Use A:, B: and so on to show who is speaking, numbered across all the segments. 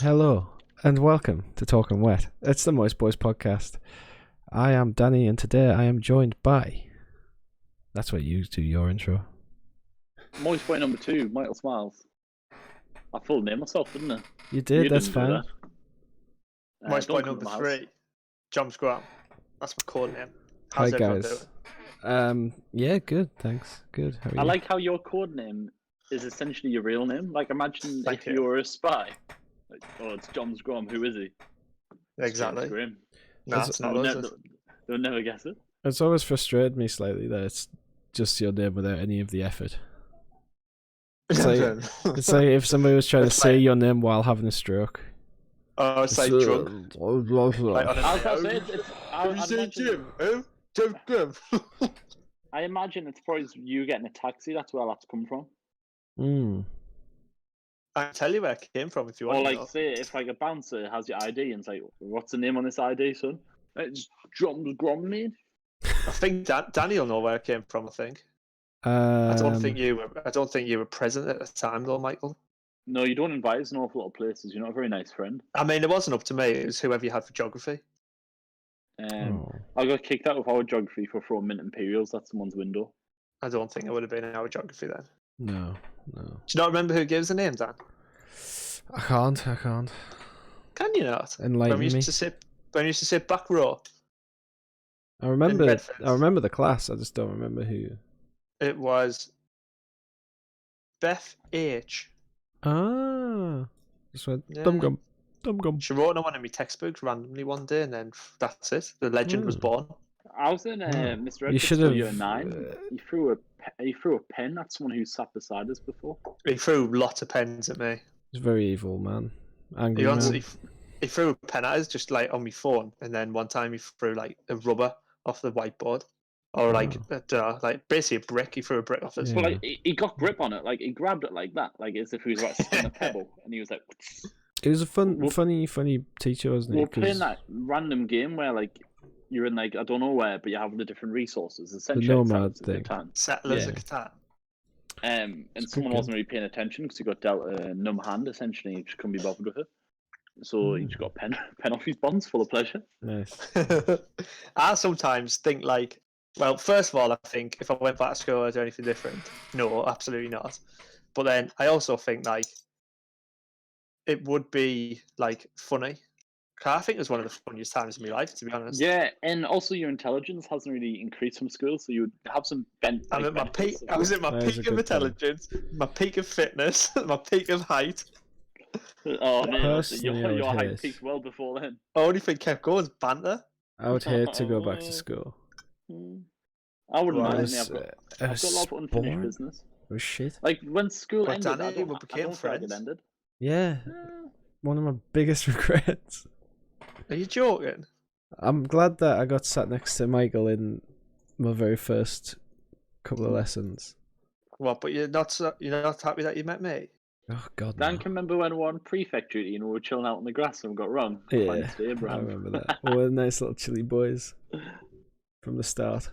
A: Hello, and welcome to Talking Wet. It's the Moist Boys podcast. I am Danny, and today I am joined by... That's what you do, your intro.
B: Moist boy number 2, Michael Smiles. I full name myself, didn't I?
A: You did,
B: You
A: that's
B: didn't do
A: fine.
B: that.
C: Moist boy
B: Don't come to
C: number
B: my house.
C: 3, John Graham. That's my code name.
A: Hi
C: How's everyone
A: guys.
C: doing?
A: Yeah, good, thanks. Good, how are you?
B: I like how your code name is essentially your real name. Like, imagine
C: Thank
B: if
C: you.
B: you were a spy. Like, oh, it's John Graham. Who is he? It's
C: Exactly.
B: James Graham.
C: No, it's not
B: They'll,
C: us.
B: never, they'll never guess it.
A: It's always frustrated me slightly that it's just your name without any of the effort. It's like if somebody was trying to
C: It's
A: say
C: like-
A: your name while having a stroke.
C: Oh, it's like drug. Like on a
B: I was gonna say,
C: Have you seen Jim? Who? Jim Graham.
B: I imagine it's probably you getting a taxi. That's where that's come from.
A: Mm.
C: I can tell you where it came from if you
B: Or
C: want to
B: like,
C: know.
B: say, if like a bouncer has your ID and it's like, what's the name on this ID, son? It's John Graham, mate.
C: I think Danny will know where it came from. I think. I don't think you were present at the time, though, Michael.
B: No, you don't invite us in an awful lot of places. You're not a very nice friend.
C: I mean, it wasn't up to me. It was whoever you had for geography.
A: Oh.
B: I got kicked out of our geography for throwing mint imperials at someone's window.
C: I don't think it would have been our geography then.
A: No.
C: Do you not remember who gives the name, Dan?
A: I can't.
C: Can you not?
A: Enlighten
C: When we
A: me.
C: used to sit back row.
A: I remember
C: Redford.
A: the class, I just don't remember who.
C: It was Beth H.
A: Ah. Just went
C: Yeah.
A: dum gum.
C: She wrote on one of my textbooks randomly one day, and then that's it. The legend was
A: Hmm.
C: born.
B: I was in
A: Wow.
B: Mr.
A: You
B: Edwards
A: should
B: for
A: have,
B: year 9. He threw a pen at someone who sat beside us before.
C: He threw lots of pens at me.
A: He's a very evil man. Angry
C: He,
A: man.
C: honestly, he threw a pen at us just like on my phone, and then one time he threw like a rubber off the whiteboard, or like basically a brick. He threw a brick off us.
A: Yeah.
B: But like he got grip on it, like he grabbed it like that, like as if he was about to spin a pebble, and he was like,
A: He was a
B: Well-
A: funny teacher, wasn't he?
B: we're playing
A: 'Cause
B: that random game where like you're in like I don't know where, but you have the different resources.
A: the
B: Essentially,
A: nomad
B: it's like
A: thing.
B: Catan.
C: Settlers
A: Yeah.
C: of Catan.
B: And
A: It's a
B: someone
A: good
B: wasn't really paying attention because he got dealt a numb hand. Essentially, he just couldn't be bothered with it. So he just got a pen off his bonds, full of pleasure.
A: Nice.
C: I sometimes think like, well, first of all, I think if I went back to school, I'd do anything different. No, absolutely not. But then I also think like it would be like funny. 'Cause I think it was one of the funniest times of my life, to be honest.
B: Yeah, and also your intelligence hasn't really increased from school, so you would have some
C: I'm at my peak. I was at my
A: That is a
C: peak of
A: good point.
C: intelligence, my peak of fitness, my peak of height.
B: Oh man,
A: Personally, I would
B: your height
A: hate-
B: peaked well before then.
C: Only thing kept going was banter.
A: I would hate to go back to school.
B: I wouldn't
C: Well,
A: It
B: mind.
A: was,
B: I've got,
A: it
B: I've
A: was
B: got a lot of unfinished
A: boring.
B: business.
A: It was shit.
B: Like when school
C: But
B: ended,
C: Danny, we became
B: don't feel like it
C: friends.
B: ended.
A: Yeah,
B: Eh,
A: one of my biggest regrets.
C: Are you joking?
A: I'm glad that I got sat next to Michael in my very first couple of lessons.
C: What? But you're not happy that you met me?
A: Oh God,
B: Dan
A: no.
B: can remember when we were on prefect duty and we were chilling out on the grass and we got run.
A: Yeah,
B: Thanks to
A: I
B: Abraham.
A: remember that. We were nice little chilly boys from the start.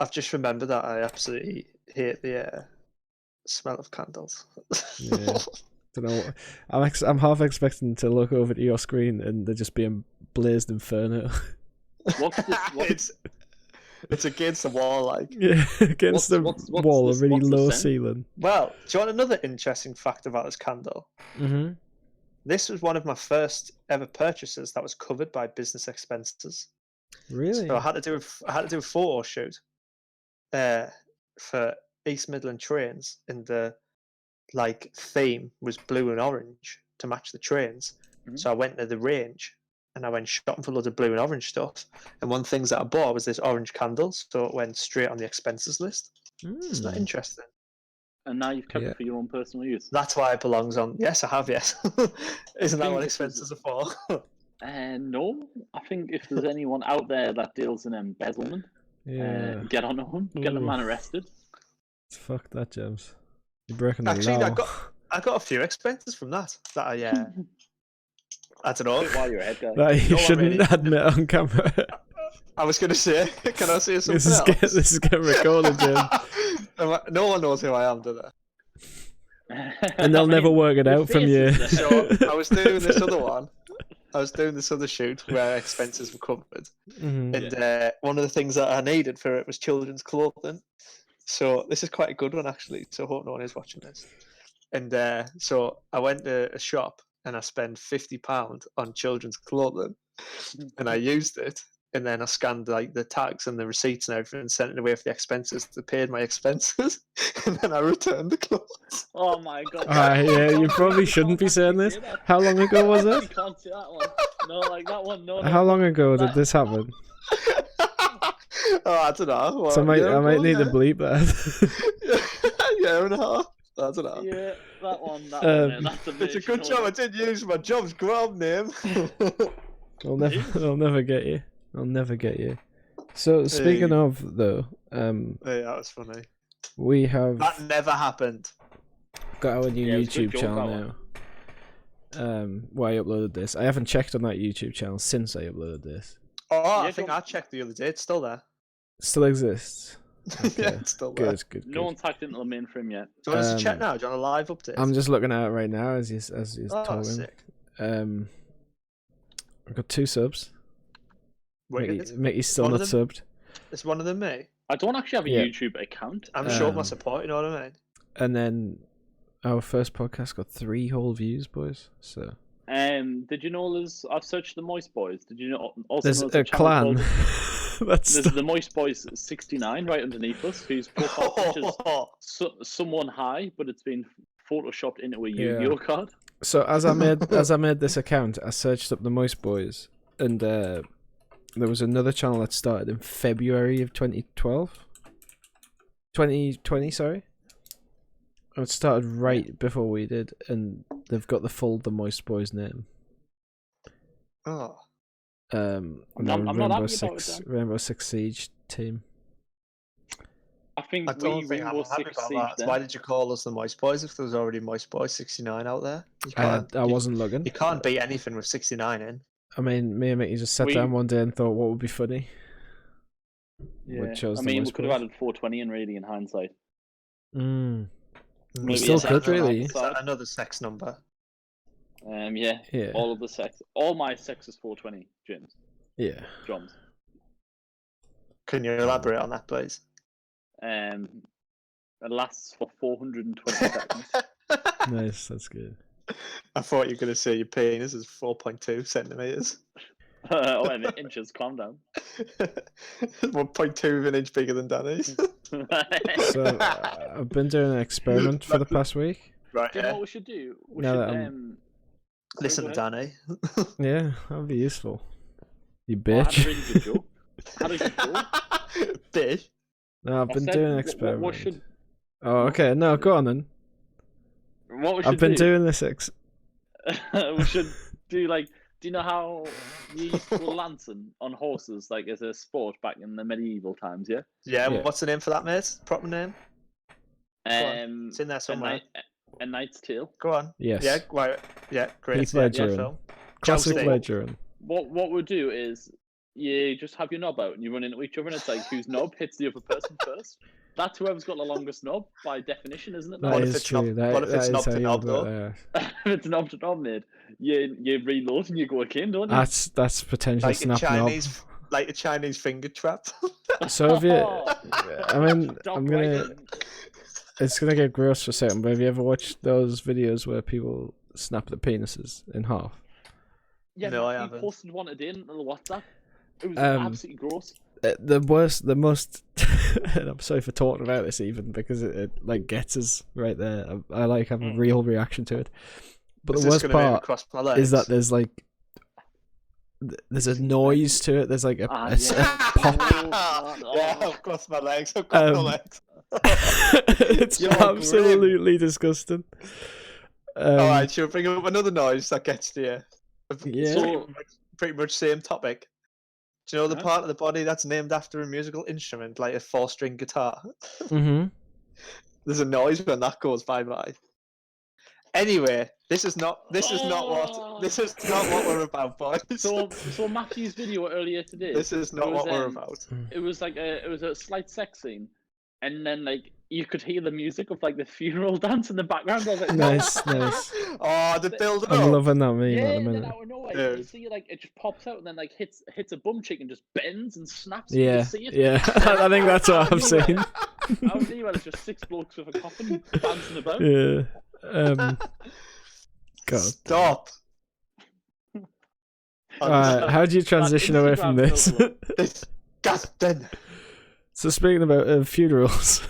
C: I've just remembered that I absolutely hate the smell of candles.
A: Yeah. Don't know. I'm half expecting to look over to your screen and there just being blazed inferno.
B: What's this?
C: It's against the wall, like.
A: Yeah, against the
B: what's
A: wall,
B: this-
A: a really
B: what's the
A: low
B: scent?
A: ceiling.
C: Well, do you want another interesting fact about this candle?
A: Mm-hmm.
C: This was one of my first ever purchases that was covered by business expenses.
A: Really?
C: So I had to do a photo shoot for East Midland trains, and the like theme was blue and orange to match the trains.
B: Mhm.
C: So I went to the range and I went shopping for loads of blue and orange stuff. And one of the things that I bought was this orange candle, so it went straight on the expenses list. Isn't that
A: Mm.
C: interesting?
B: And now you've kept
A: Yeah.
B: it for your own personal use.
C: That's why it belongs on. Yes, I have. Yes, isn't that
B: think
C: what
B: this is-
C: expenses are for?
B: And no, I think if there's anyone out there that deals in embezzlement,
A: Yeah.
B: get on him, get the
A: Ooh.
B: man arrested.
A: Fuck that, James. You're breaking the
C: Actually,
A: law.
C: I got a few expenses from that. That I don't know.
B: While you're ahead, guy.
A: That you
C: know what,
A: shouldn't
C: really?
A: admit on camera.
C: I was going to say, can I say something
A: This is
C: else?
A: this is getting recorded, James.
C: No one knows who I am, do they?
A: and they'll never work it
B: the
A: out from you.
B: faces
C: So I was doing this other one. I was doing this other shoot where expenses were covered,
A: Mhm.
C: and one of the things that I needed for it was children's clothing. So this is quite a good one actually. So I hope no one is watching this. And so I went to a shop and I spent £50 on children's clothing, and I used it. And then I scanned like the tags and the receipts and everything, and sent it away for the expenses. They paid my expenses, and then I returned the clothes.
B: Oh my god.
A: Yeah, you
B: You
A: probably
B: can't
A: shouldn't be saying
B: actually
A: this.
B: say that.
A: How long ago was
B: You
A: it?
B: can't say that one. No, like that one. No.
A: How long ago
B: that-
A: did this happen?
C: I don't know. What,
A: So I might need to
C: to
A: bleep that.
C: year and a half. I don't know.
B: Yeah, that one. That
A: Um,
B: one. That's a
C: It's a good job I did use my job's grab name.
A: I'll never get you. I'll never get you. So speaking of though,
C: Yeah, that was funny.
A: we have
C: That never happened.
A: got our new
B: Yeah, it was a good
A: YouTube
B: joke,
A: channel
B: that
A: now. Where I uploaded this. I haven't checked on that YouTube channel since I uploaded this.
C: Oh,
B: Yeah,
C: I think
B: go-
C: I checked the other day. It's still there.
A: Still exists.
C: Yeah,
A: Okay.
C: it's still there.
A: Good.
B: No one's hacked into the mainframe yet.
C: Do you want us to check
A: Um,
C: now? Do you want a live update?
A: I'm just looking at it right now as he's
C: Oh,
A: talking.
C: sick.
A: I've got 2 subs.
C: Wicked.
A: Mickey's still
C: One
A: not
C: of them-
A: subbed.
C: It's one of them, me.
B: I don't actually have a
A: Yeah.
B: YouTube account.
C: I'm showing my
A: Um,
C: support, you know what I mean?
A: And then our first podcast got 3 whole views, boys. So
B: Did you know I've searched the Moist Boys. Did you know? Also
A: there's
B: know
A: a clan.
B: called-
A: That's
B: There's the Moist Boys 69 right underneath us, whose profile pictures someone high, but it's been photoshopped into a Yu-Gi-Oh card.
A: So as I made this account, I searched up the Moist Boys, and there was another channel that started in February of 2020, sorry. And it started right before we did, and they've got the full The Moist Boys name.
C: Oh.
A: And
B: I'm
A: they're
B: not
A: Rainbow
B: happy about
A: Six,
B: it,
A: Rainbow Six Siege team.
B: I think
C: I don't think
B: Rainbow
C: I'm happy
B: Six
C: about
B: Siege
C: that.
B: then.
C: Why did you call us the Moist Boys if there was already Moist Boys 69 out there? You
A: I
C: can't,
A: wasn't looking.
C: you can't beat anything with 69 in.
A: I mean, me and Mickey just sat
B: We-
A: down one day and thought, what would be funny?
B: Yeah.
A: We chose
B: I
A: the
B: mean, we
A: Moist
B: could have
A: Boys.
B: added 420 in really in hindsight.
A: We
B: Maybe
A: still
B: it's
A: could,
B: another
A: really.
C: Is that another sex number?
B: Yeah.
A: Yeah.
B: All of the sex. All my sex is 420, James.
A: Yeah.
B: Drums.
C: Can you elaborate on that, please?
B: It lasts for 420 seconds.
A: Nice, that's good.
C: I thought you were going to say your penis is 4.2 centimeters.
B: And inches, calm down.
C: 1.2 of an inch bigger than Danny's.
A: So I've been doing an experiment for the past week.
C: Right,
B: Do you know
C: yeah.
B: what we should do? We
A: No,
B: should,
A: I'm-
C: Listen
B: go
C: to
B: ahead.
C: Danny.
A: Yeah, that'd be useful. You
B: I had a
A: bitch.
B: really good joke. How did you go?
C: Bitch.
A: No, I've
B: I
A: been
B: said,
A: doing an
B: what
A: experiment.
B: should
A: Oh, okay. No, go on then.
B: what we should
A: I've been
B: do?
A: doing this.
B: We should do like. Do you know how you used to go lancing on horses, like as a sport back in the medieval times? Yeah.
C: Yeah,
A: Yeah.
C: what's the name for that, mate? Proper name? on, It's in there
B: a,
C: somewhere.
B: knight, a Knight's Tale.
C: Go on.
A: Yes.
C: Yeah, right. Yeah, great.
A: Heath
C: Yeah,
A: Ledger.
C: film.
A: Classic
C: Jousting.
A: Ledger.
B: What we'll do is you just have your knob out and you run into each other, and it's like whose knob hits the other person first. That's whoever's got the longest knob by definition, isn't it?
A: That
C: What if
A: is
C: it's
A: true.
C: not- what if it's
A: that
C: knob
A: is how
C: to
A: you
C: knob,
A: do it
C: though?
A: there.
B: If it's knob to knob, mate, you reload and you go again, don't you?
A: That's potential
C: Like a
A: snap
C: Chinese, like a Chinese finger trap.
A: knob. So have you? I mean,
B: Stop
A: I'm gonna.
B: writing.
A: It's gonna get gross for a second, but have you ever watched those videos where people snap their penises in half?
B: Yeah,
C: No, I
B: Matthew
C: haven't.
B: posted one today in the WhatsApp. It was absolutely gross.
A: The worst, the most. And I'm sorry for talking about this even because it like gets us right there. I like have a real reaction to it. But
C: Is
A: the
C: this
A: worst
C: gonna make me
A: part
C: cross my legs?
A: is that there's like there's a noise to it. There's like a
B: Yeah.
A: pop.
C: Yeah, I've crossed my legs. I've crossed my
A: Um,
C: legs.
A: It's
C: You're grim.
A: absolutely disgusting.
C: Alright, should we bring up another noise that gets to you?
A: Yeah.
B: So,
C: Pretty much same topic. Do you know the
B: Huh?
C: part of the body that's named after a musical instrument, like a 4-string guitar?
A: Mm-hmm.
C: There's a noise when that goes bye. Anyway, this is not what we're about, boys.
B: so Matthew's video earlier today.
C: This is not
B: was,
C: what we're about.
B: It was like it was a slight sex scene, and then like you could hear the music of like the funeral dance in the background. I was like,
A: Nice, nice.
C: Oh, the build up.
A: I'm loving that meme
B: yeah,
A: at the
B: and then
A: minute.
B: out of nowhere,
C: Yeah.
B: you see like it just pops out and then like hits a bum cheek and just bends and snaps. And you
A: Yeah,
B: can see it.
A: yeah. I think that's what I've seen.
B: I was thinking it's just 6 blokes with a coffin dancing about.
A: Yeah. God.
C: Stop.
A: How do you transition away from this?
C: Disgusting.
A: So speaking about funerals,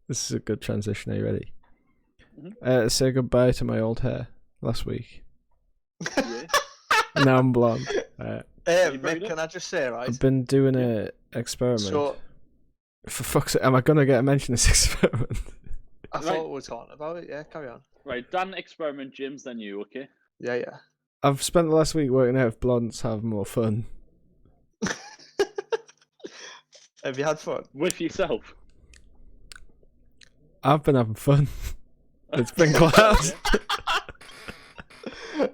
A: this is a good transition. Are you ready? Say goodbye to my old hair last week.
B: Yeah.
A: Now I'm blonde.
C: Mick, can I just say, right?
A: I've been doing an experiment.
C: So,
A: For fuck's sake, am I gonna get a mention of this experiment?
C: I thought we were talking about it. Yeah, carry on.
B: Right, Dan experiment, Jim's then you, okay?
C: Yeah.
A: I've spent the last week working out if blondes have more fun.
C: Have you had fun?
B: With yourself.
A: I've been having fun. It's been class.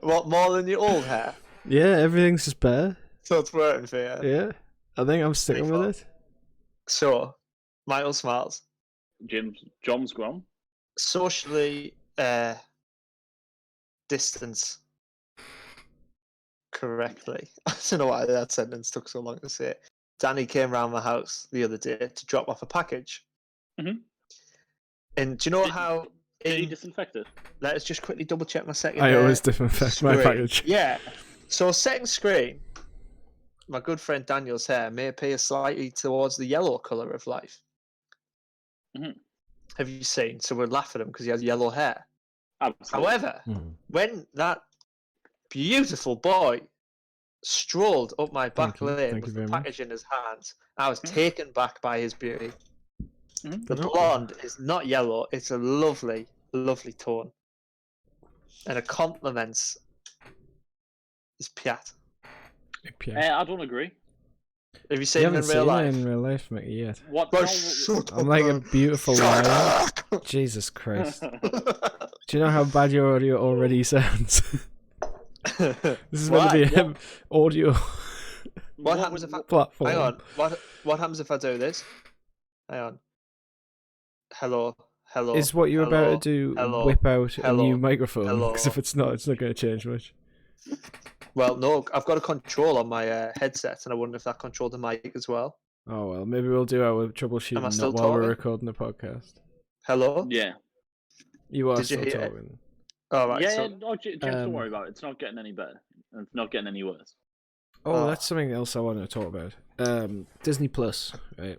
C: What, more than your old hair?
A: Yeah, everything's just better.
C: So it's working for you.
A: Yeah, I think I'm sticking with it.
C: So, Michael Smiles.
B: John's grown.
C: Socially distance correctly. I don't know why that sentence took so long to say. Danny came round my house the other day to drop off a package.
B: Mhm.
C: And do you know how...
B: Did he disinfect it?
C: Let's just quickly double check my second.
A: I always disinfect my
C: screen.
A: package.
C: Yeah. So second screen, my good friend Daniel's hair may appear slightly towards the yellow colour of life.
B: Mhm.
C: Have you seen? So we're laughing at him because he has yellow hair.
B: Absolutely.
C: However, when that beautiful boy strolled up my back lane with the package in his hands, I was taken back by his beauty. The blonde is not yellow, it's a lovely, lovely tone. And it complements his Piat.
B: I don't agree.
C: Have you
A: You
C: seen him
A: haven't
C: in real
A: seen
C: life?
A: it in real life, Mickey, yet.
B: What?
C: Bro,
B: no,
C: shut
A: I'm
C: up,
A: like a
C: man.
A: beautiful
C: Shut
A: liar.
C: up.
A: Jesus Christ. Do you know how bad your audio already sounds? This is going to be an audio
C: What happens if I...
A: platform.
C: Hang on. What happens if I do this? Hang on. Hello.
A: Is what you're about to do whip out a new microphone?
C: Hello.
A: Because if it's not going to change much.
C: Well, no, I've got a control on my headset, and I wonder if that controlled the mic as well.
A: Oh, well, maybe we'll do our
C: Am I
A: troubleshooting
C: still
A: while we're
C: talking?
A: recording the podcast.
C: Hello?
B: Yeah.
A: You are
C: Did you
A: still
C: hear it?
A: talking.
C: All right.
B: Yeah,
C: So,
B: no, James, don't worry about it. It's not getting any better. It's not getting any worse.
A: Oh, that's something else I want to talk about. Disney Plus, right?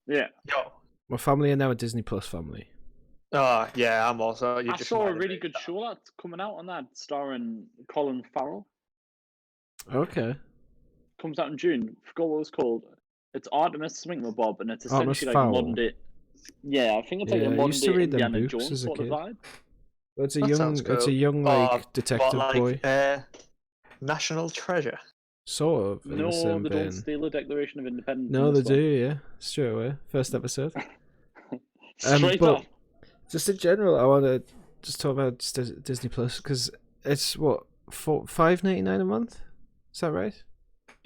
B: Yeah.
C: yo.
A: My family are now a Disney Plus family.
C: Oh, yeah, I'm also.
B: I saw a really good show that's coming out on that, starring Colin Farrell.
A: Okay.
B: Comes out in June. Forgot what it was called. It's Artemis Swing Bob, and it's
A: Artemis
B: essentially like
A: Fowl.
B: modern day. Yeah, I think it's like
A: Yeah,
B: a
A: I
B: modern
A: used to
B: day
A: read them
B: Indiana
A: books
B: Jones
A: as a
B: sort of
A: kid.
B: vibe.
A: Well, it's a
C: That
A: young,
C: sounds
A: it's a
C: cool.
A: young like detective boy,
C: National Treasure.
A: sort of. In
B: No,
A: the same
B: they
A: vein.
B: don't steal the Declaration of Independence.
A: No,
B: in
A: they
B: this
A: do.
B: one.
A: Yeah, straight away, first episode.
B: Straight
A: but
B: up.
A: just in general, I want to just talk about Disney Plus because it's what $5.99 a month. Is that right?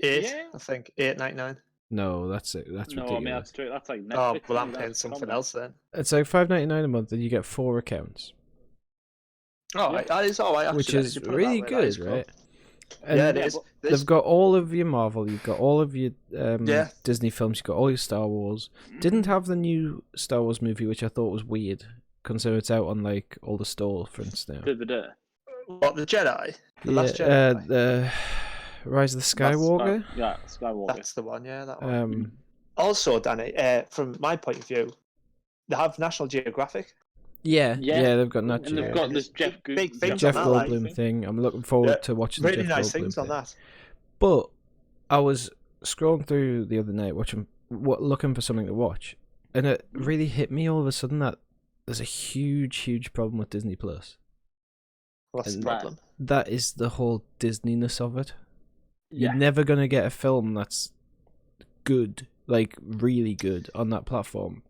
B: Yeah.
C: I think $8.99.
A: No, that's it. That's
B: No, I
A: ridiculous.
B: mean that's straight. That's like Netflix.
C: Oh, well, I'm
B: that's
C: paying something
B: common.
C: else then.
A: It's like $5.99 a month, and you get 4 accounts,
C: Oh,
B: Yeah.
C: that is all right.
A: which
C: actually,
A: is
C: you put it that
A: really
C: way, that is
A: good,
C: cool.
A: right? And
C: Yeah, it
B: Yeah,
C: is.
B: but
A: they've got all of your Marvel, you've got all of your
C: Yeah.
A: Disney films, you've got all your Star Wars. Didn't have the new Star Wars movie, which I thought was weird, considering it's out on like all the storefronts now.
B: DVD.
C: What, the Jedi? The Last Jedi?
A: The Rise of the Skywalker.
B: Yeah, Skywalker.
C: That's the one, yeah, that one.
A: Um,
C: Also, Danny, from my point of view, they have National Geographic.
A: yeah,
B: Yeah.
A: they've got Nat
B: And they've
A: Geo.
B: got this Jeff
C: Big things
A: Jeff
C: on that, like,
A: Goldblum thing. I'm looking forward
C: Yeah,
A: to watching the
C: Really
A: Jeff
C: nice
A: Goldblum
C: things
A: thing.
C: on that.
A: But I was scrolling through the other night, looking for something to watch, and it really hit me all of a sudden that there's a huge problem with Disney Plus.
C: What's the
A: And
C: problem?
A: That is the whole Disney-ness of it.
B: Yeah.
A: You're never gonna get a film that's good, like really good, on that platform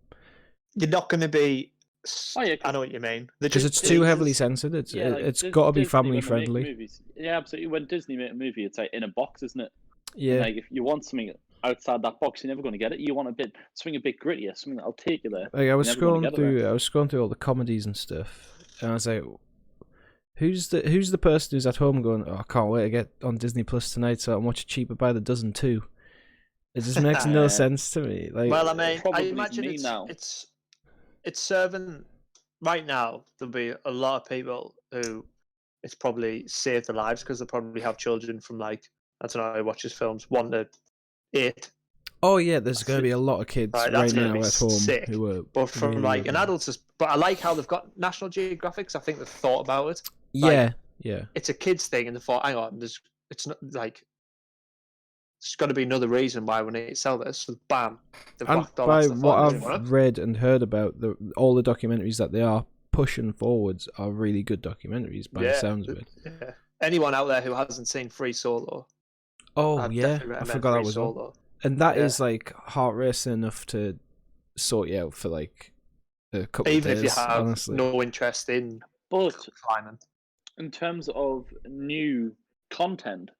C: You're not going to be.
B: Oh, yeah,
C: I know what you mean.
A: because it's too heavily censored. It's got to be family
B: when they make
A: friendly.
B: movies. Yeah, absolutely. When Disney make a movie, it's like in a box, isn't it?
A: Yeah,
B: Like if you want something outside that box, you're never going to get it. You want something a bit grittier, something that'll take you there.
A: Like I was
B: You're never gonna
A: scrolling
B: get it there.
A: through, all the comedies and stuff, and I was like, who's the person who's at home going, oh, I can't wait to get on Disney Plus tonight so I can watch Cheaper by the Dozen too. It just makes no sense to me. Like,
C: Well, I mean, I
B: Probably
C: imagine
B: me now.
C: it's serving right now. There'll be a lot of people who it's probably saved their lives because they probably have children from like I don't know, who watches films 1 to 8.
A: oh yeah, there's going to be a lot of kids
C: Right,
A: right,
C: that's gonna
A: now
C: be
A: at home
C: sick.
A: who are.
C: But from
A: really
C: like an
A: loving it.
C: adult's, but I like how they've got National Geographics. I think they've thought about it.
A: Yeah, yeah.
C: It's a kids thing, and they thought, hang on, it's not like there's got to be another reason why we need to sell this. So bam, they've
A: And
C: whacked all
A: by
C: that stuff
A: what
C: on.
A: I've read and heard about, all the documentaries that they are pushing forwards are really good documentaries by the sounds of it.
C: Yeah. Anyone out there who hasn't seen Free Solo?
A: Oh
C: I'd
A: yeah,
C: definitely
A: I
C: recommend
A: forgot that
C: Free
A: was
C: Solo.
A: one. And that
C: Yeah.
A: is like heart racing enough to sort you out for like a couple
C: Even
A: of days.
C: if you have
A: honestly.
C: no interest in
B: But
C: climbing.
B: in terms of new content,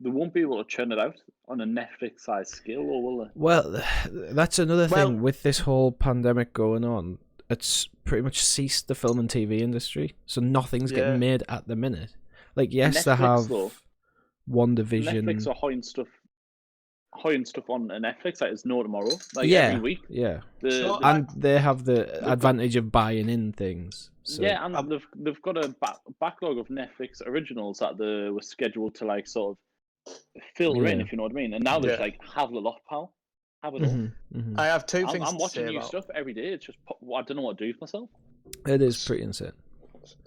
B: they won't be able to churn it out on a Netflix-sized scale, or will they?
A: Well, that's another
C: Well-
A: thing with this whole pandemic going on. It's pretty much ceased the film and TV industry, so nothing's
C: Yeah.
A: getting made at the minute. Like, yes, they
B: Netflix,
A: have
B: though.
A: WandaVision.
B: Netflix are hoying stuff on Netflix like it's no tomorrow. Like
A: yeah,
B: every week.
A: yeah,
C: So,
A: and they have the advantage of buying in things. So.
B: Yeah, and they've got a backlog of Netflix originals that they were scheduled to like sort of filter in,
A: Yeah.
B: if you know what I mean. And now they're just
C: Yeah.
B: like, have a lot, pal. Have it all.
A: Mhm, mhm.
C: I have 2 things
B: I'm
C: to
B: watching
C: say
B: new
C: about.
B: stuff every day. It's just I don't know what to do with myself.
A: It is pretty insane.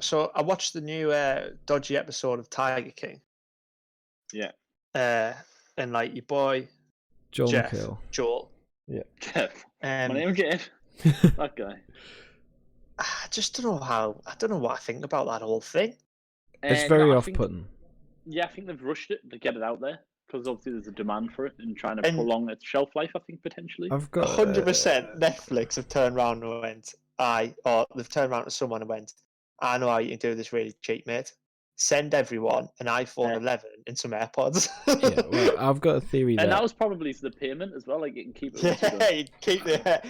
C: So I watched the new dodgy episode of Tiger King.
B: Yeah.
C: And like your boy
A: Joel
C: Jeff,
A: McHale.
C: Joel.
B: Jeff. My name Jeff. That guy.
C: I just don't know I don't know what I think about that whole thing.
A: It's
B: No,
A: very
B: I think-
A: off-putting.
B: Yeah, I think they've rushed it to get it out there because obviously there's a demand for it and trying to
C: And-
B: prolong its shelf life. I think potentially.
A: I've got
C: 100% Netflix have turned around and went, or they've turned around to someone and went, I know how you can do this really cheap, mate. Send everyone an iPhone
B: Yeah.
C: 11 and some AirPods.
A: Yeah, well, I've got a theory
B: And that
A: that
B: was probably the payment as well. Like you can keep it. once you're done.
C: yeah, you keep the
A: I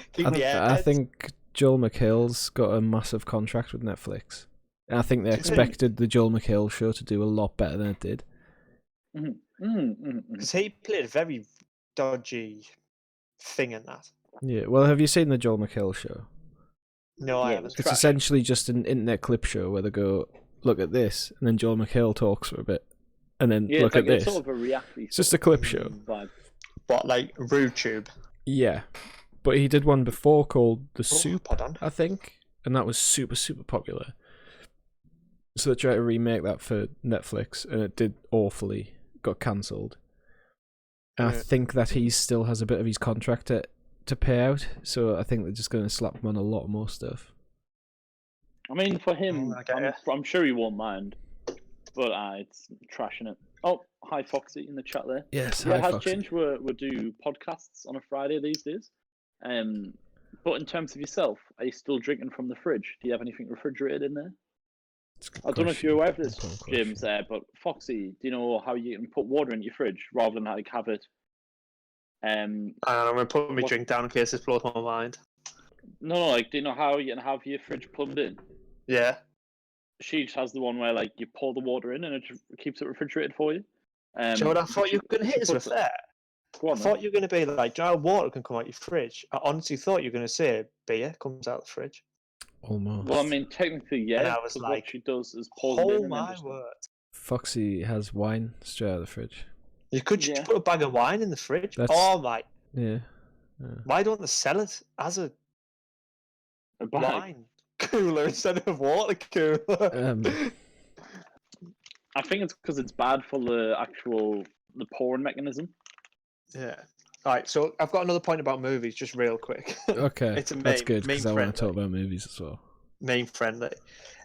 C: AirPods.
A: think Joel McHale's got a massive contract with Netflix. And I think they
C: Do you think?
A: expected the Joel McHale show to do a lot better than it did.
C: Because he played a very dodgy thing in that.
A: Yeah, well, have you seen the Joel McHale show?
C: No, I
B: Yeah, it
C: haven't.
B: was
A: It's
B: Trash.
A: essentially just an internet clip show where they go, look at this, and then Joel McHale talks for a bit, and then
B: Yeah,
A: look
B: it's like
A: at
B: it's
A: this.
B: sort of a reality.
A: It's just a clip show.
B: Vibe.
C: What, like RudeTube?
A: Yeah, but he did one before called The
C: Oh,
A: Soup,
C: pardon.
A: I think, and that was super, super popular. So they tried to remake that for Netflix, and it did awfully. Got cancelled. And I
C: Yeah.
A: think that he still has a bit of his contract to pay out, so I think they're just going to slap him on a lot more stuff.
B: I mean, for him,
C: I get ya.
B: I'm sure he won't mind, but it's trashing it. Oh, hi Foxy in the chat there.
A: Yes,
B: Yeah,
A: hi,
B: it has
A: Foxy.
B: changed. We do podcasts on a Friday these days. But in terms of yourself, are you still drinking from the fridge? Do you have anything refrigerated in there?
A: It's a good
B: I don't know if you're aware of this,
A: Important question.
B: James, but Foxy, do you know how you can put water in your fridge rather than like have it?
C: I'm going to put my
B: What-
C: drink down in case this blows my mind.
B: No, like, do you know how you can have your fridge plugged in?
C: Yeah.
B: She just has the one where like you pour the water in and it just keeps it refrigerated for you.
C: Do you know what I thought you were going to hit us with there?
B: Go
C: I
B: on, then.
C: thought you were going to be like, do you know how water can come out your fridge? I honestly thought you were going to say beer comes out the fridge.
A: Almost.
B: Well, I mean, technically,
C: And
B: yeah.
C: I was
B: 'cause
C: like,
B: what she does is pour it in
C: Oh
B: and then
C: my
B: just...
C: word.
A: Foxy has wine straight out of the fridge.
C: You could just
B: Yeah.
C: put a bag of wine in the fridge.
A: That's-
C: Oh my.
A: Yeah.
C: Why don't they sell it as a
B: a bag.
C: wine cooler instead of water cooler?
B: I think it's because it's bad for the pouring mechanism.
C: Yeah. All right, so I've got another point about movies, just real quick.
A: Okay,
C: It's a
A: that's
C: meme-
A: good because I
C: meme
A: want to talk
C: friendly.
A: about movies as well.
C: Meme friendly.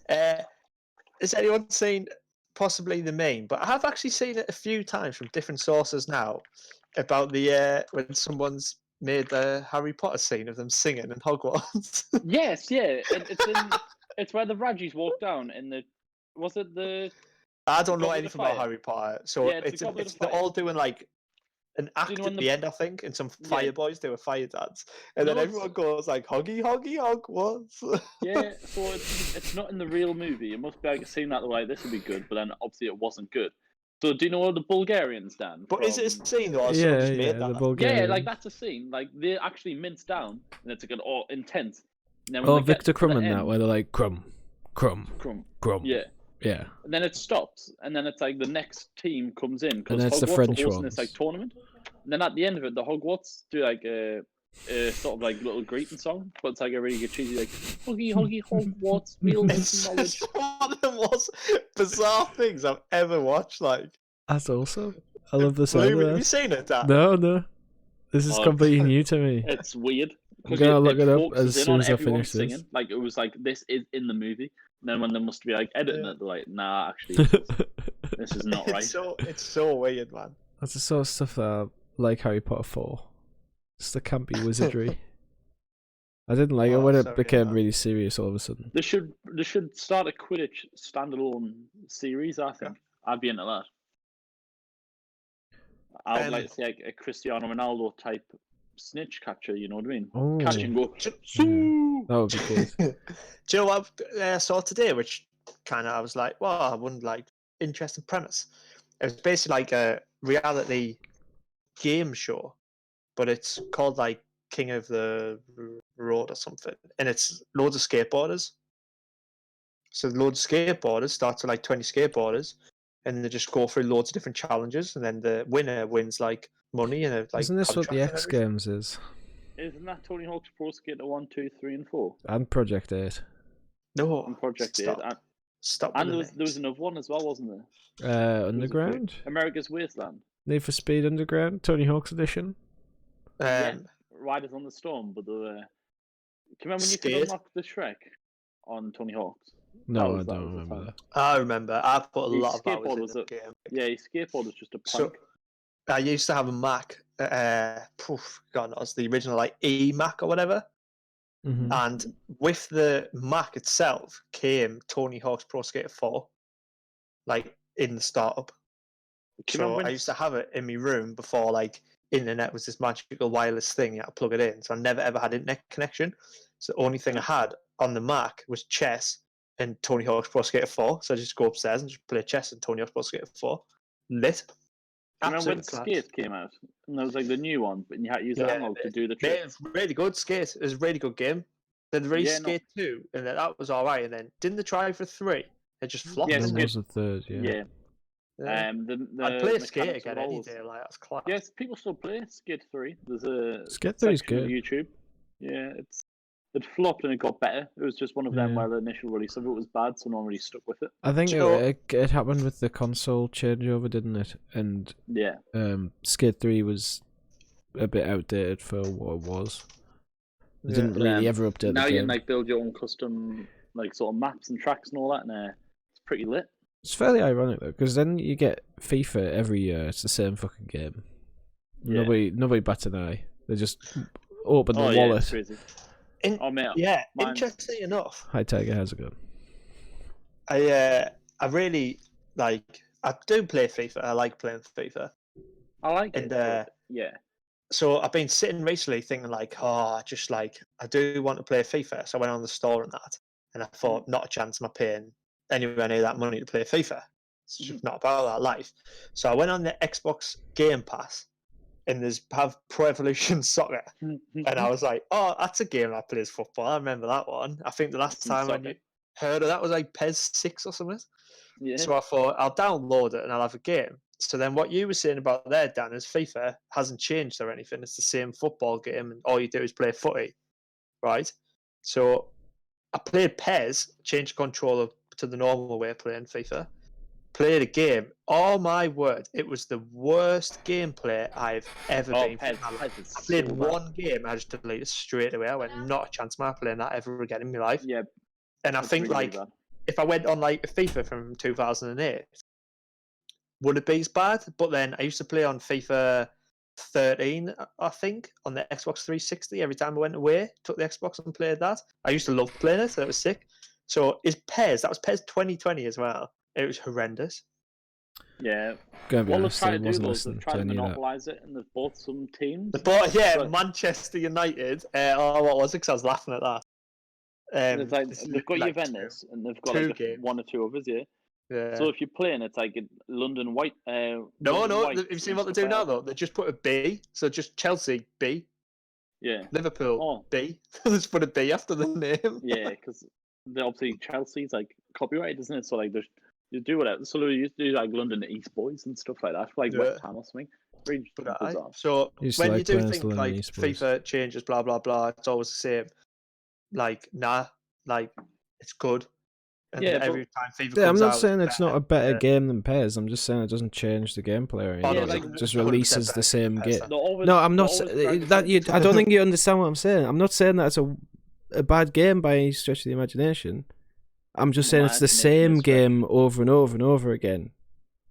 C: Has anyone seen possibly the meme? But I have actually seen it a few times from different sources now about the when someone's made the Harry Potter scene of them singing in Hogwarts.
B: Yes, yeah. It's where the Raggies walk down in the. Was it the?
C: I don't know
B: Goblet of
C: anything about
B: Fire?
C: Harry Potter, so
B: Yeah, it's the Goblet of
C: they're
B: Fire.
C: all doing like an act
B: you know
C: at
B: when
C: the end, I think, and some
B: Yeah.
C: fire boys do a fire dance, and then
B: No,
C: everyone goes like hoggy hoggy Hogwarts.
B: Yeah, so it's not in the real movie. It must be like seen that the way this would be good, but then obviously it wasn't good. So do you know all the Bulgarians, Dan?
C: But is it a
B: From
C: scene or has someone
A: Yeah,
C: just
A: yeah,
C: made
A: the
C: that?
B: yeah,
A: Bulgarian.
B: like that's a scene. Like they're actually minced down, and it's like an all intense. And then when
A: Oh,
B: they get
A: Victor
B: to
A: Crumb
B: the
A: and that,
B: end,
A: where they're like, crumb, crumb,
B: crumb,
A: crumb.
B: yeah,
A: Yeah.
B: and then it stops, and then it's like the next team comes in
A: And
B: because
A: then it's the
B: Hogwarts
A: French
B: are hosting this like
A: ones.
B: tournament, and then at the end of it, the Hogwarts do like a sort of like little greeting song, but it's like a really good cheesy like huggy huggy Hogwarts, real
C: It's
B: knowledge.
C: one of the most bizarre things I've ever watched. Like,
A: That's awesome. I love the sound
C: have
A: of
C: you
A: that.
C: seen it, Dan?
A: No. This is
B: Oh,
A: completely new to me.
B: It's weird
A: I'm
B: because
A: gonna look it up
B: focuses
A: as
B: in
A: soon
B: on
A: as I
B: everyone
A: finish this.
B: singing. Like it was like this is in the movie. And then when they must be like editing it, they're like, nah, actually, this is not right.
C: It's so weird, man.
A: That's the sort of stuff that I like Harry Potter for. It's the campy wizardry. I didn't like it when it became really serious all of a sudden.
B: They should start a Quidditch standalone series. I think I'd be into that. I would like to see like a Cristiano Ronaldo type snitch catcher. You know what I mean?
A: Oh,
B: Catch and go.
A: that would be good.
C: Do you know what I saw today, which kind of I was like, well, I wouldn't like interesting premise. It was basically like a reality game show, but it's called like King of the Road or something, and it's loads of skateboarders. So loads of skateboarders starts with like 20 skateboarders, and they just go through loads of different challenges, and then the winner wins like money and like
A: Isn't this what the
C: contracts and
A: X
C: everything.
A: Games is?
B: Isn't that Tony Hawk's Pro Skater 1, 2, 3, and 4?
A: And Project 8.
C: No,
B: And Project 8.
C: stop. Stop.
B: And
C: with
B: there was another one as well, wasn't there?
A: Underground?
B: America's Wasteland.
A: Need for Speed Underground? Tony Hawk's Edition?
B: Yeah, Riders on the Storm, but the. Can you remember when you could
C: Skate?
B: unlock the Shrek on Tony Hawk's?
A: No, I
B: That
A: don't
B: was the
A: remember
B: time.
A: that.
C: I remember. I put a
B: His
C: lot of hours
B: skateboard
C: in
B: was
C: the game.
B: Yeah, his skateboard was just a
C: So
B: plank.
C: I used to have a Mac. God knows, the original like E Mac or whatever.
A: Mhm.
C: And with the Mac itself came Tony Hawk's Pro Skater 4, like in the startup.
B: Can you
C: So
B: remember
C: I used to have it in my room before like internet was this magical wireless thing. You had to plug it in. So I never ever had internet connection. So the only thing I had on the Mac was chess and Tony Hawk's Pro Skater 4. So I just go upstairs and just play chess and Tony Hawk's Pro Skater 4. Lit.
B: Remember when
C: Absolutely class.
B: Skate came out? And there was like the new one, but you had to use the
C: Yeah,
B: analog to do the
C: Yeah,
B: trick.
C: it's really good skate. It was a really good game. Then the
B: Yeah, no.
C: Skate 2, and then that was alright. And then didn't they try for 3? It just flopped.
B: Yeah,
A: When
C: didn't it?
A: was the third? Yeah.
C: Yeah.
B: The
C: I'd play
B: mechanics
C: Skate
B: of
C: again any
B: rolls.
C: day. Like that's class.
B: Yes, people still play Skate 3. There's a
A: Skate 3 is
B: section of
A: good.
B: YouTube. Yeah, it flopped and it got better. It was just one of them
A: Yeah.
B: where the initial release of it was bad, so no one really stuck with it.
A: I think
C: Do you know-
A: it happened with the console changeover, didn't it? And
B: Yeah.
A: Skate 3 was a bit outdated for what it was. They
C: Yeah.
A: didn't really ever update
B: Now
A: the
B: you
A: game.
B: can like build your own custom like sort of maps and tracks and all that, and it's pretty lit.
A: It's fairly ironic though, because then you get FIFA every year. It's the same fucking game.
B: Yeah.
A: Nobody bats an eye. They just open the
B: Yeah,
A: wallet.
B: it's crazy.
C: In-
B: Mate,
C: yeah,
B: mine's-
C: interesting enough,
A: Hi Tiger, how's it going?
C: I really like. I do play FIFA. I like playing FIFA.
B: I like
C: And,
B: it. But yeah.
C: So I've been sitting recently thinking like, just like I do want to play FIFA. So I went on the store and that, and I thought, not a chance. Am I paying anywhere near that money to play FIFA? It's just not about that life. So I went on the Xbox Game Pass, and have Pro Evolution Soccer, and I was like, oh, that's a game that plays football. I remember that one. I think the last time I heard of that was like PES 6 or something.
B: Yeah.
C: So I thought I'll download it and I'll have a game. So then what you were saying about there, Dan, is FIFA hasn't changed or anything. It's the same football game, and all you do is play footy, right? So I played PES, changed controller to the normal way of playing FIFA, played a game. Oh my word, it was the worst gameplay I've ever been through. I played one game, I just deleted it straight away. I went, not a chance, man, playing that ever again in my life.
B: Yeah.
C: And I think
B: really,
C: like if I went on like FIFA from 2008, would it be as bad? But then I used to play on FIFA 13, I think, on the Xbox 360. Every time I went away, took the Xbox and played that. I used to love playing it. So it was sick. So is PES? That was PES 2020 as well. It was horrendous.
B: Yeah.
A: Gonna be
B: What they've
A: honest,
B: tried
A: I
B: to do
A: wasn't
B: though is
A: listening
B: they've
A: to
B: tried to
A: any of that.
B: monopolise it, and they've bought some teams.
C: But
B: But-
C: Manchester United. What was it? Because I was laughing at that.
B: It's like
C: this is
B: they've got
C: like
B: Juventus and they've got
C: two
B: like
C: games.
B: one or two others, yeah.
C: Yeah.
B: So if you're playing, it's like London White.
C: No.
B: London
C: Have
B: Whites
C: you seen
B: and
C: what they
B: stuff
C: do
B: like
C: now
B: that.
C: though? They just put a B. So just Chelsea B,
B: Yeah.
C: Liverpool
B: Oh,
C: B. They just put a B after the name.
B: yeah, because obviously Chelsea's like copyrighted, isn't it? So like you do whatever. So they used to do like London East Boys and stuff like that, for like
C: Yeah.
B: West Ham or something. Very
C: But
B: bizarre.
C: so
A: Used to
C: when
A: like
C: you do
A: playing
C: think
A: London
C: like
A: East Boys.
C: FIFA changes, blah blah blah, it's always the same. Like nah, like it's good. And
B: Yeah, but-
C: every time FIFA
A: Yeah, I'm
C: comes
A: not
C: out,
A: saying it's not a better
C: yeah.
A: game than PES. I'm just saying it doesn't change the gameplay or
C: Oh,
A: anything.
B: Yeah,
C: no,
B: like,
A: It just
C: 100%
A: releases
C: better
A: the same
C: than
A: game.
C: PES.
B: They're always-
A: No, I'm
B: they're
A: not.
B: always trying to
A: That
B: say-
A: you. I don't think you understand what I'm saying. I'm not saying that it's a bad game by any stretch of the imagination. I'm just saying it's the same game over and over and over again.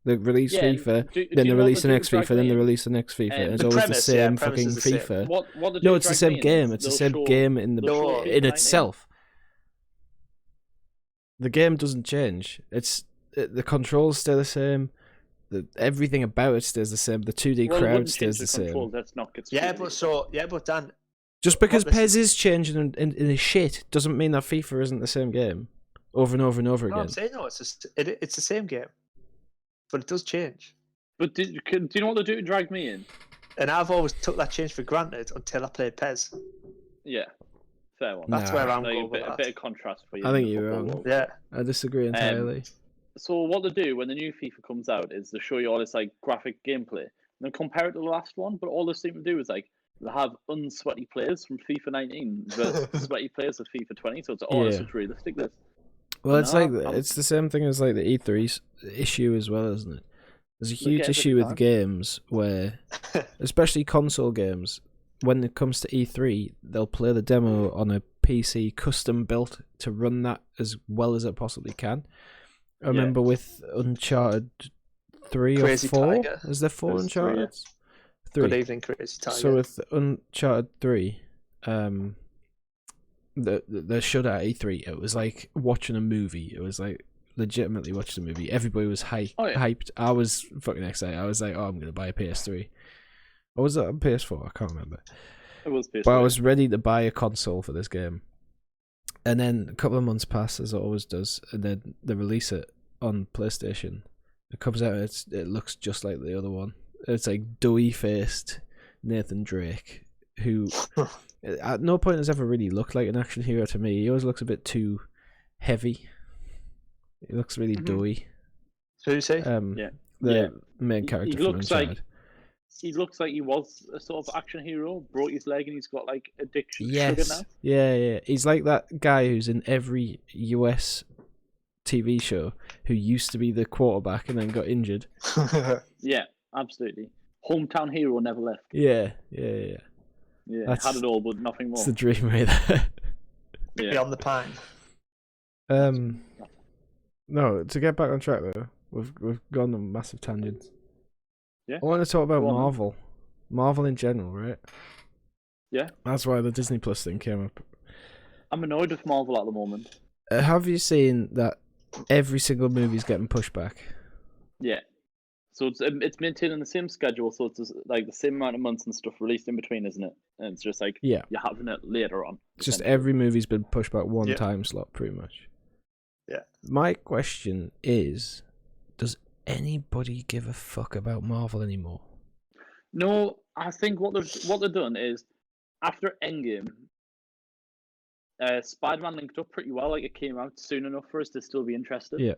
A: They release
B: Yeah,
A: FIFA,
B: do
A: then they
B: you know what
A: release the
B: do
A: next
B: Drag
A: FIFA, then
B: Me
A: they
B: In?
A: release the next FIFA. And it's
C: The
A: always the
C: premise,
A: same
C: premise
A: fucking
C: is the same.
A: FIFA.
B: What they do
A: No,
B: with
A: it's the
B: Drag
A: same
B: Me In
A: game.
B: is
A: It's the
B: they'll
A: same
B: show-
A: game in
B: they'll show
C: No.
B: FIFA
A: in
B: 19.
A: itself. The game doesn't change. The controls stay the same. Everything about it stays the same. The 2D
B: Well, it
A: crowd
B: wouldn't
A: stays
B: change
A: the
B: the
A: same.
B: controls. That's not get
C: Yeah,
B: stupid.
C: but Dan,
A: Just because
C: What this
A: PES is changing in a shit doesn't mean that FIFA isn't the same game over and over and over
C: no,
A: again.
C: I'm saying no, it's the same game, but it does change.
B: But do you know what they do to Drag Me In?
C: And I've always took that change for granted until I played PES.
B: Yeah, fair one.
C: That's
A: Nah.
C: where I'm
B: Like,
C: going
B: a
C: with
B: bit
C: that.
B: of contrast for you.
A: I
B: in
A: think
B: the
A: you're
B: football
A: wrong.
B: world.
C: Yeah,
A: I disagree entirely.
B: So what they do when the new FIFA comes out is they show you all this like graphic gameplay and then compare it to the last one. But all they seem to do is like they have unsweaty players from FIFA 19 versus sweaty players of FIFA 20. So it's
A: Yeah.
B: such realistic. This.
A: Well, it's
B: No,
A: like
B: I'm-
A: it's the same thing as like the E3 issue as well, isn't it? There's a
B: They
A: huge
B: get it
A: issue
B: every
A: with
B: time.
A: games where, especially console games, when it comes to E3, they'll play the demo on a PC custom built to run that as well as it possibly can. I remember with Uncharted 3
C: Crazy
A: or 4.
C: Tiger.
A: Is there 4
B: There's 3, yeah.
A: Uncharted?
C: good
A: 3.
C: evening, Crazy Tiger.
A: So with Uncharted 3, the showed at E3, it was like watching a movie. It was like legitimately watching a movie. Everybody was
B: Oh, yeah.
A: hyped. I was fucking excited. I was like, oh, I'm going to buy a PS3. Or was it a PS4? I can't remember.
B: It was
A: But I was ready to buy a console for this game. And then a couple of months pass, as it always does, and then they release it on PlayStation. It comes out, and it looks just like the other one. It's like doughy-faced Nathan Drake, who at no point has ever really looked like an action hero to me. He always looks a bit too heavy. He looks really
B: Mhm.
A: doughy.
C: Who you say?
B: Yeah.
A: The
B: Yeah.
A: main
B: He
A: character from
B: looks like-
A: Uncharted.
B: He looks like he was a sort of action hero. Broke his leg and he's got like addiction to sugar
A: Yes.
B: now.
A: Yeah. He's like that guy who's in every US TV show who used to be the quarterback and then got injured.
B: Yeah, absolutely. Hometown hero never left.
A: Yeah.
B: Yeah,
A: That's-
B: had it all but nothing more.
A: It's the dream right there.
B: Yeah.
C: Beyond the Pine.
A: No, to get back on track though, we've gone on massive tangents.
B: Yeah.
A: I want to talk about
B: Go on, then.
A: Marvel. Marvel in general, right?
B: Yeah.
A: That's why the Disney Plus thing came up.
B: I'm annoyed with Marvel at the moment.
A: Have you seen that every single movie's getting pushed back?
B: Yeah. So it's maintaining the same schedule, so it's just, like the same amount of months and stuff released in between, isn't it? And it's just like
A: Yeah.
B: you're having it later on.
A: Just
B: essentially.
A: every movie's been pushed back one
C: Yeah.
A: time slot, pretty much.
C: Yeah.
A: My question is, does anybody give a fuck about Marvel anymore?
B: No, I think what they've done is after Endgame, Spider-Man linked up pretty well. Like it came out soon enough for us to still be interested.
A: Yeah.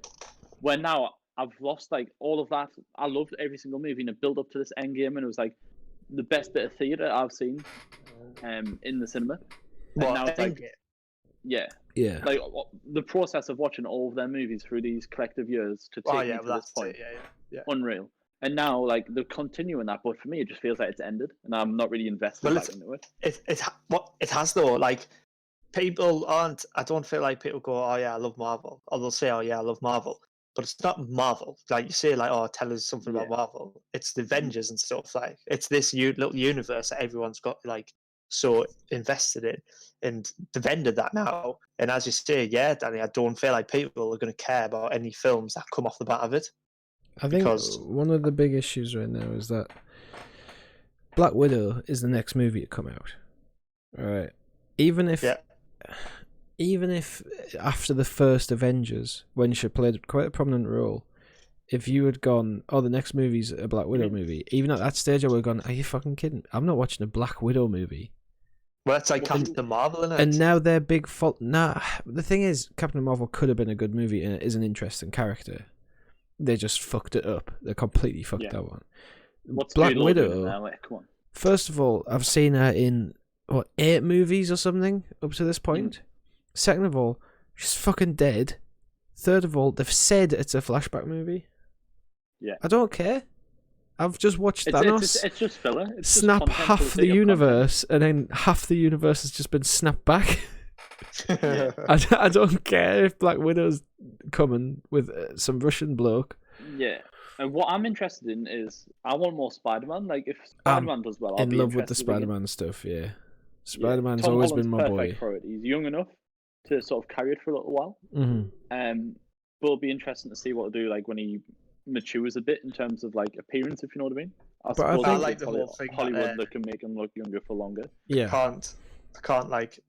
B: Where now I've lost like all of that. I loved every single movie and it built up to this Endgame, and it was like the best bit of theatre I've seen in the cinema.
C: What?
B: now it's like-
C: Endgame?
B: Yeah,
A: Yeah.
B: like the process of watching all of their movies through these collective years to take
C: Oh
B: me
C: yeah,
B: to
C: well,
B: this
C: that's
B: point,
C: it. Yeah.
B: unreal. And now like they're continuing that, but for me it just feels like it's ended, and I'm not really invested
C: Well,
B: back into it.
C: It has though. Like people aren't. I don't feel like people go, "Oh yeah, I love Marvel," or they'll say, "Oh yeah, I love Marvel," but it's not Marvel. Like you say, like, "Oh, tell us something about
B: Yeah.
C: Marvel." It's the Avengers and stuff. Like it's this little universe that everyone's got like so invested in, and they've ended that now. And as you say, yeah, Danny, I don't feel like people are going to care about any films that come off the bat of it.
A: I think
C: because-
A: one of the big issues right now is that Black Widow is the next movie to come out. Alright. Even if after the first Avengers, when she played quite a prominent role, if you had gone, oh, the next movie's a Black Widow movie, even at that stage I would have gone, are you fucking kidding? I'm not watching a Black Widow movie.
C: Well, it's like Captain Marvel, isn't it?
A: And now their big fault. Nah, the thing is, Captain Marvel could have been a good movie and it is an interesting character. They just fucked it up. They completely fucked that one.
B: What's
A: Black
B: Widow
A: Widow.
B: doing now? Like, come on.
A: First of all, I've seen her in 8 movies or something up to this point. Second of all, she's fucking dead. Third of all, they've said it's a flashback movie.
B: Yeah.
A: I don't care. I've just watched Thanos
B: It's just filler. It's
A: snap
B: just content for
A: half
B: the
A: the
B: sake of
A: universe, and then half the universe has just been snapped back. I don't care if Black Widow's coming with some Russian bloke.
B: content. Yeah. And what I'm interested in is I want more Spider-Man. Like if Spider-Man does well, I'll
A: in
B: be
A: love with the
B: interested again.
A: Spider-Man stuff. Yeah, Spider-Man's
B: Tom
A: always
B: Holland's
A: been my
B: perfect
A: boy.
B: for it. He's young enough to sort of carry it for a little while.
A: Mm-hmm.
B: But it'll be interesting to see what he'll do like when he matures a bit in terms of like appearance, if you know what I mean. I
A: But I
B: suppose
A: think-
B: it's
C: like the
B: probably
C: whole thing that,
B: Hollywood that can make him look younger for longer.
A: Yeah,
C: I can't like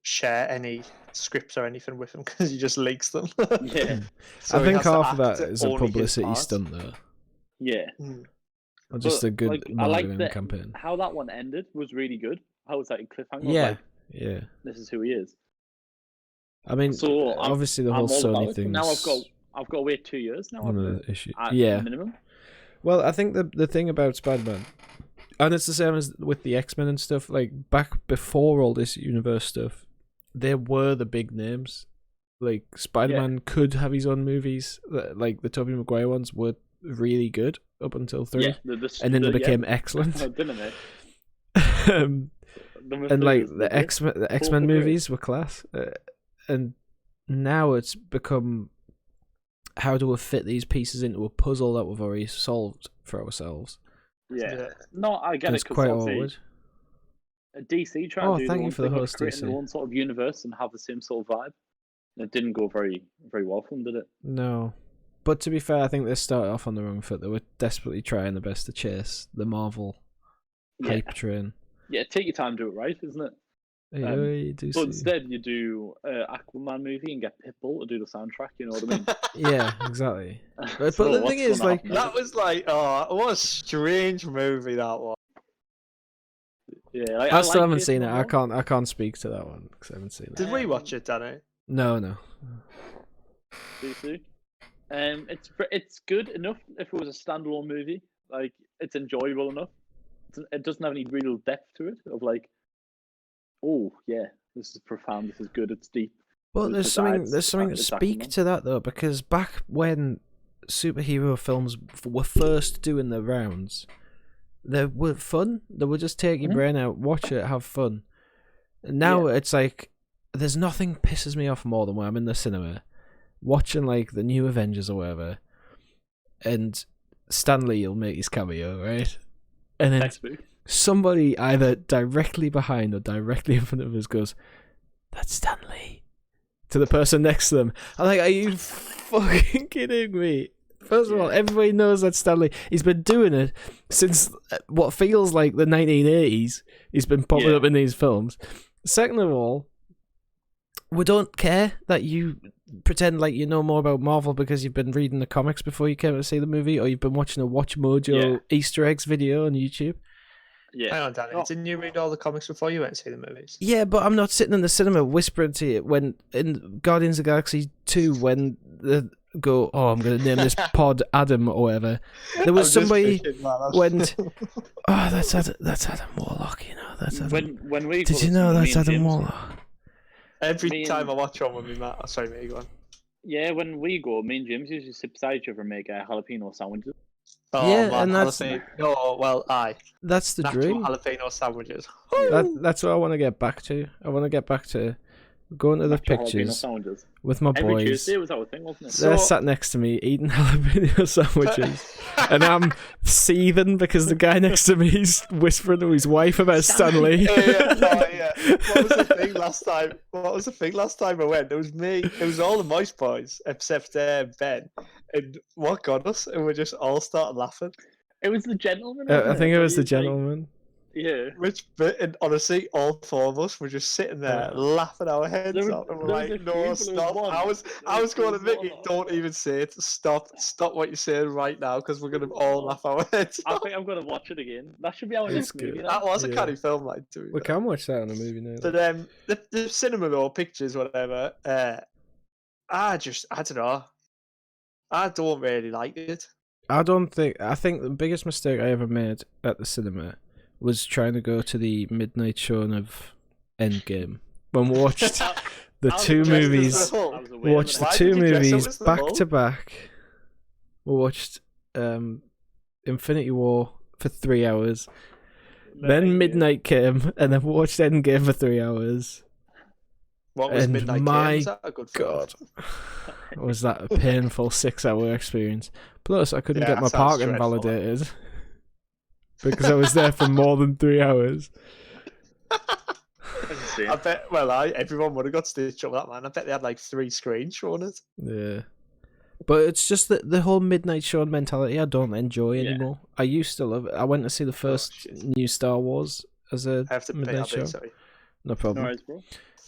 C: share any scripts or anything with him because he just leaks them.
B: Yeah,
C: So
A: I
C: he
A: think
C: has to
A: half of that
C: act
A: is a
C: only his
A: publicity
C: part.
A: stunt, though,
B: yeah.
A: or just
B: But,
A: a good
B: like, I like
A: marketing
B: that
A: campaign.
B: how that one ended was really good. How was that in cliffhanger?
A: Yeah,
B: Like,
A: yeah.
B: this is who he is.
A: I mean,
B: So
A: obviously the
B: I'm
A: whole
B: all about
A: Sony
B: it.
A: thing.
B: Now I've got to wait 2 years now.
A: one of
B: haven't
A: the issues.
B: I? At
A: Yeah.
B: minimum.
A: Well, I think the thing about Spider-Man, and it's the same as with the X-Men and stuff, like back before all this universe stuff, there were the big names. Like Spider-Man could have his own movies. Like the Tobey Maguire ones were really good up until 3.
B: Yeah,
A: and then they became excellent.
B: didn't they?
A: And like the X-Men movies were class. And now it's become, how do we fit these pieces into a puzzle that we've already solved for ourselves?
B: Yeah. No, I get
A: And
B: it.
A: it's quite awkward.
B: DC trying to do
A: thank
B: their
A: you
B: own
A: for the
B: thing of
A: host,
B: creating their
A: DC.
B: own sort of universe and have the same sort of vibe. And it didn't go very, very well for them, did it?
A: No. But to be fair, I think they started off on the wrong foot. They were desperately trying their best to chase the Marvel hype train.
B: Yeah, take your time, do it right, isn't it?
A: You do
B: So
A: see.
B: instead, you do Aquaman movie and get Pitbull to do the soundtrack. You know what I mean?
A: Yeah, exactly. But
B: So
A: the
B: what's
A: thing is,
B: gonna
A: like,
B: happen?
C: That was like, oh, what a strange movie that was.
B: Yeah, like,
A: I still
B: like
A: haven't seen it.
B: Pitbull.
A: I can't speak to that one because I haven't seen it.
C: Did we watch it, Danny?
A: No.
B: DC. It's good enough if it was a standalone movie. Like it's enjoyable enough. It doesn't have any real depth to it. Of like, oh yeah, this is profound. This is good. It's deep.
A: But there's something to
B: it's
A: speak
B: Aquaman.
A: to that though, because back when superhero films were first doing their rounds, they were fun. They would just take your brain out, watch it, have fun. And now it's like there's nothing pisses me off more than when I'm in the cinema watching like the new Avengers or whatever, and Stan Lee will make his cameo, right? And then
B: Textbook.
A: somebody either directly behind or directly in front of us goes, "That's Stan Lee," to the person next to them. I'm like, are you fucking kidding me? First of all, everybody knows that Stan Lee. He's been doing it since what feels like the 1980s. He's been popping up in these films. Second of all, we don't care that you pretend like you know more about Marvel because you've been reading the comics before you came to see the movie, or you've been watching a Watch Mojo Easter eggs video on YouTube.
B: Yeah.
C: Hang on, Danny. Didn't you read all the comics before you went to see the movies?
A: Yeah, but I'm not sitting in the cinema whispering to you when in Guardians of the Galaxy 2 when they go, oh, I'm going to name this pod Adam or whatever. There was somebody went, oh, that's Adam Warlock, you know. That's Adam.
B: When we
A: Did you know that's Adam Warlock?
C: Every time I watch one with me, Matt. Oh, sorry, mate, go on.
B: Yeah, when we go, me and James usually sit beside each other and make jalapeno sandwiches.
C: Oh,
A: Yeah,
C: man,
A: and that's-
C: jalapeno. No, well, aye.
A: That's the
C: Natural
A: dream.
C: jalapeno sandwiches.
A: That's what I want to get back to. I want to get back to going to the
B: Natural jalapeno
A: pictures
B: sandwiches.
A: with my
B: Every
A: boys.
B: Tuesday was our thing, wasn't it?
A: They're
C: So-
A: sat next to me eating jalapeno sandwiches, and I'm seething because the guy next to me is whispering to his wife about Stanley.
C: Yeah. What was the thing last time? I went? It was me. It was all the Moist Boys except Ben. And what got us? And we just all started laughing.
B: It was the gentleman.
A: I
B: Wasn't
A: think it
B: Where
A: was the
B: he's like-
A: gentleman.
B: yeah.
C: And honestly, all four of us were just sitting there laughing our heads
B: There was-
C: off. And we're
B: there was
C: like,
B: a few,
C: no,
B: but it was
C: stop.
B: one.
C: I was
B: There was
C: going to
B: one
C: Mickey,
B: lot.
C: don't even say it. Stop what you're saying right now because we're going to all laugh our heads
B: I
C: off.
B: think I'm gonna watch it again. That should be our
A: It's
B: next
A: good.
B: movie.
C: That was a
A: Yeah.
C: canny film, like, to
A: We
C: be
A: can watch that on a movie now.
C: But the cinema or pictures, whatever. I don't know. I don't really like it.
A: I think the biggest mistake I ever made at the cinema was trying to go to the midnight showing of Endgame. When we watched the
B: I was
A: two
B: dressed as
A: movies,
B: the Hulk. I was aware
A: we
B: of
A: watched
B: it.
A: the
C: Why
A: two
C: did you dress up
A: movies
C: as the
A: back
C: Hulk?
A: to back. We watched Infinity War for 3 hours. Then midnight came, and then we watched Endgame for 3 hours.
C: What was
A: And
C: Midnight
A: my
C: Game? Was that a good film?
A: God, was that a painful 6-hour experience? Plus, I couldn't
C: Yeah,
A: get
C: that
A: my
C: sounds
A: parking
C: dreadful.
A: validated because I was there for more than 3 hours.
C: I bet. Well, everyone would have got stitched up that, man. I bet they had like 3 screens showing it.
A: Yeah. But it's just that the whole midnight show mentality I don't enjoy
B: Yeah.
A: anymore. I used to love it. I went to see the first
C: shit.
A: new Star Wars as a
C: I have to pay
A: midnight
C: a
A: show.
C: bit, sorry.
A: No problem.
B: No worries, bro.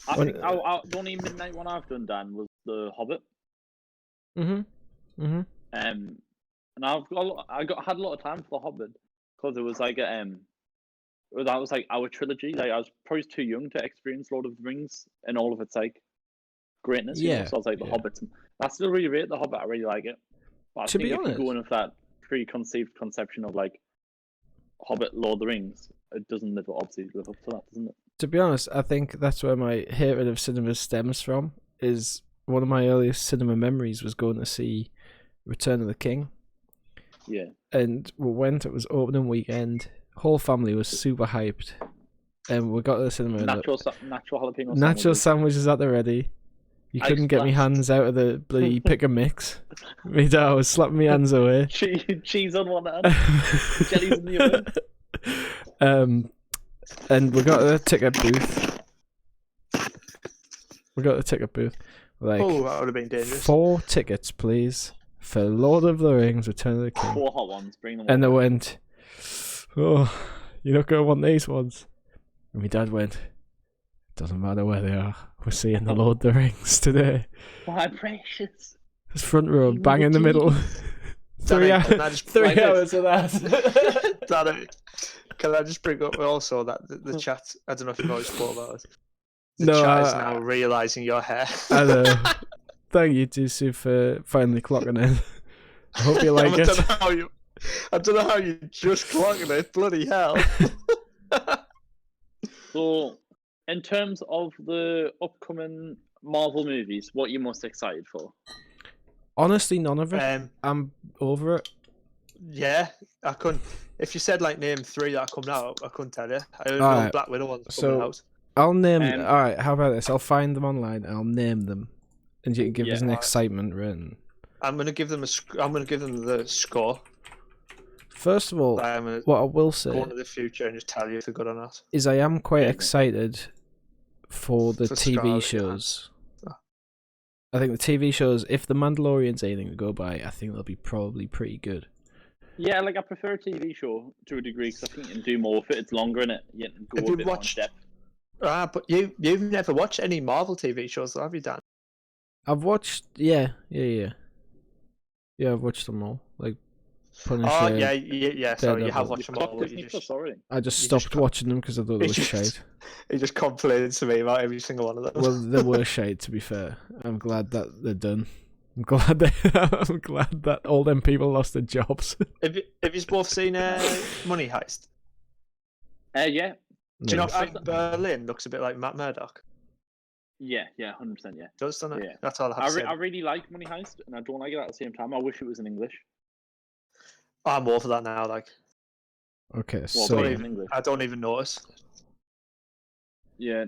B: I
A: When-
B: think the only midnight one I've done, Dan, was The Hobbit.
A: Mm-hmm.
B: And I've got had a lot of time for The Hobbit because it was like that was like our trilogy. Like I was probably too young to experience Lord of the Rings and all of its like greatness. You know?
A: Yeah,
B: So I was like The
A: yeah.
B: Hobbit. I still really rate The Hobbit. I really like it. But I
A: To
B: think
A: be
B: if
A: honest-
B: you go in with that preconceived conception of like Hobbit, Lord of the Rings, it doesn't obviously live up to that, doesn't it?
A: To be honest, I think that's where my hatred of cinema stems from. Is one of my earliest cinema memories was going to see Return of the King,
B: Yeah.
A: and we went. It was opening weekend. Whole family was super hyped, and we got to the cinema. And
B: Natural jalapeno.
A: natural
B: sandwiches.
A: sandwiches at the ready. You
B: Ice
A: couldn't get my
B: blast.
A: hands out of the bloody pick and mix. Me dad was slapping my hands away.
B: Cheese on one hand, jellies in the other.
A: And we got a ticket booth. Like,
C: Oh, that would have been dangerous.
A: 4 tickets, please, for Lord of the Rings: Return of the King.
B: 4 hot ones. Bring them.
A: And they
B: all.
A: went, "Oh, you're not gonna want these ones." And my dad went, "Doesn't matter where they are. We're seeing the Lord of the Rings today."
B: My precious.
A: It's front row,
B: Even
A: bang
B: the
A: in the middle.
B: keys.
A: 3
C: Danny,
A: hours.
C: can I just-
A: 3
C: like this?
A: hours of that.
C: Danny, can I just bring up also that the chat? I don't know if you've always thought about it. The
A: No,
C: chat is
A: I-
C: now realizing your hair.
A: I know. Thank you, Tusu, for finally clocking in. I hope you like
C: I
A: it.
C: don't know how you just clocking it. Bloody hell!
B: So, in terms of the upcoming Marvel movies, what are you most excited for?
A: Honestly, none of it.
C: um,
A: I'm over it.
C: yeah, I couldn't. If you said like name 3 that are coming out, I couldn't tell you. I only know the
A: Alright,
C: Black Widow one's
A: so-
C: coming out.
A: I'll name.
B: Um,
A: All right, how about this? I'll find them online and I'll name them, and you can give
B: Yeah,
A: us an
C: alright.
A: excitement rating.
C: I'm gonna give them I'm gonna give them the score.
A: First of all,
C: But I'm gonna
A: what I will
C: go
A: say
C: into the future and just tell you if they're good or not.
A: is I am quite
B: Yeah.
A: excited for the
C: For
A: TV
C: Scarlett
A: shows.
C: Johansson.
A: I think the TV shows, if the Mandalorian's anything to go by, I think they'll be probably pretty good.
B: Yeah, like I prefer a TV show to a degree because I think you can do more with it. It's longer in it. You can go
C: Have
B: a
C: you
B: bit more in
C: watched-
B: depth.
C: But you've never watched any Marvel TV shows, though, have you, Dan?
A: I've watched, yeah. I've watched them all. Like Punisher.
C: Oh yeah. Sorry, you
A: Daredevil.
C: have watched
B: You've
C: them all.
B: clocked
C: but
B: Disney
C: You
B: Plus
C: just,
B: already.
A: I just
C: you
A: stopped
C: just can't-
A: watching them because I thought they were shite.
C: you just complained to me about every single one of them.
A: Well, they were shite. To be fair, I'm glad that they're done. I'm glad that all them people lost their jobs.
C: Have you both seen Money Heist?
B: Yeah,
C: Do you
A: No.
C: not think Berlin looks a bit like Matt Murdock?
B: yeah, 100%. Yeah,
C: Doesn't it?
B: Yeah.
C: That's all I have
B: I,
C: to say.
B: I really like Money Heist, and I don't like it at the same time. I wish it was in English.
C: I'm all for that now. Like,
A: Okay,
B: Well,
A: so
B: but
C: don't
B: in English.
C: I don't even notice.
B: Yeah,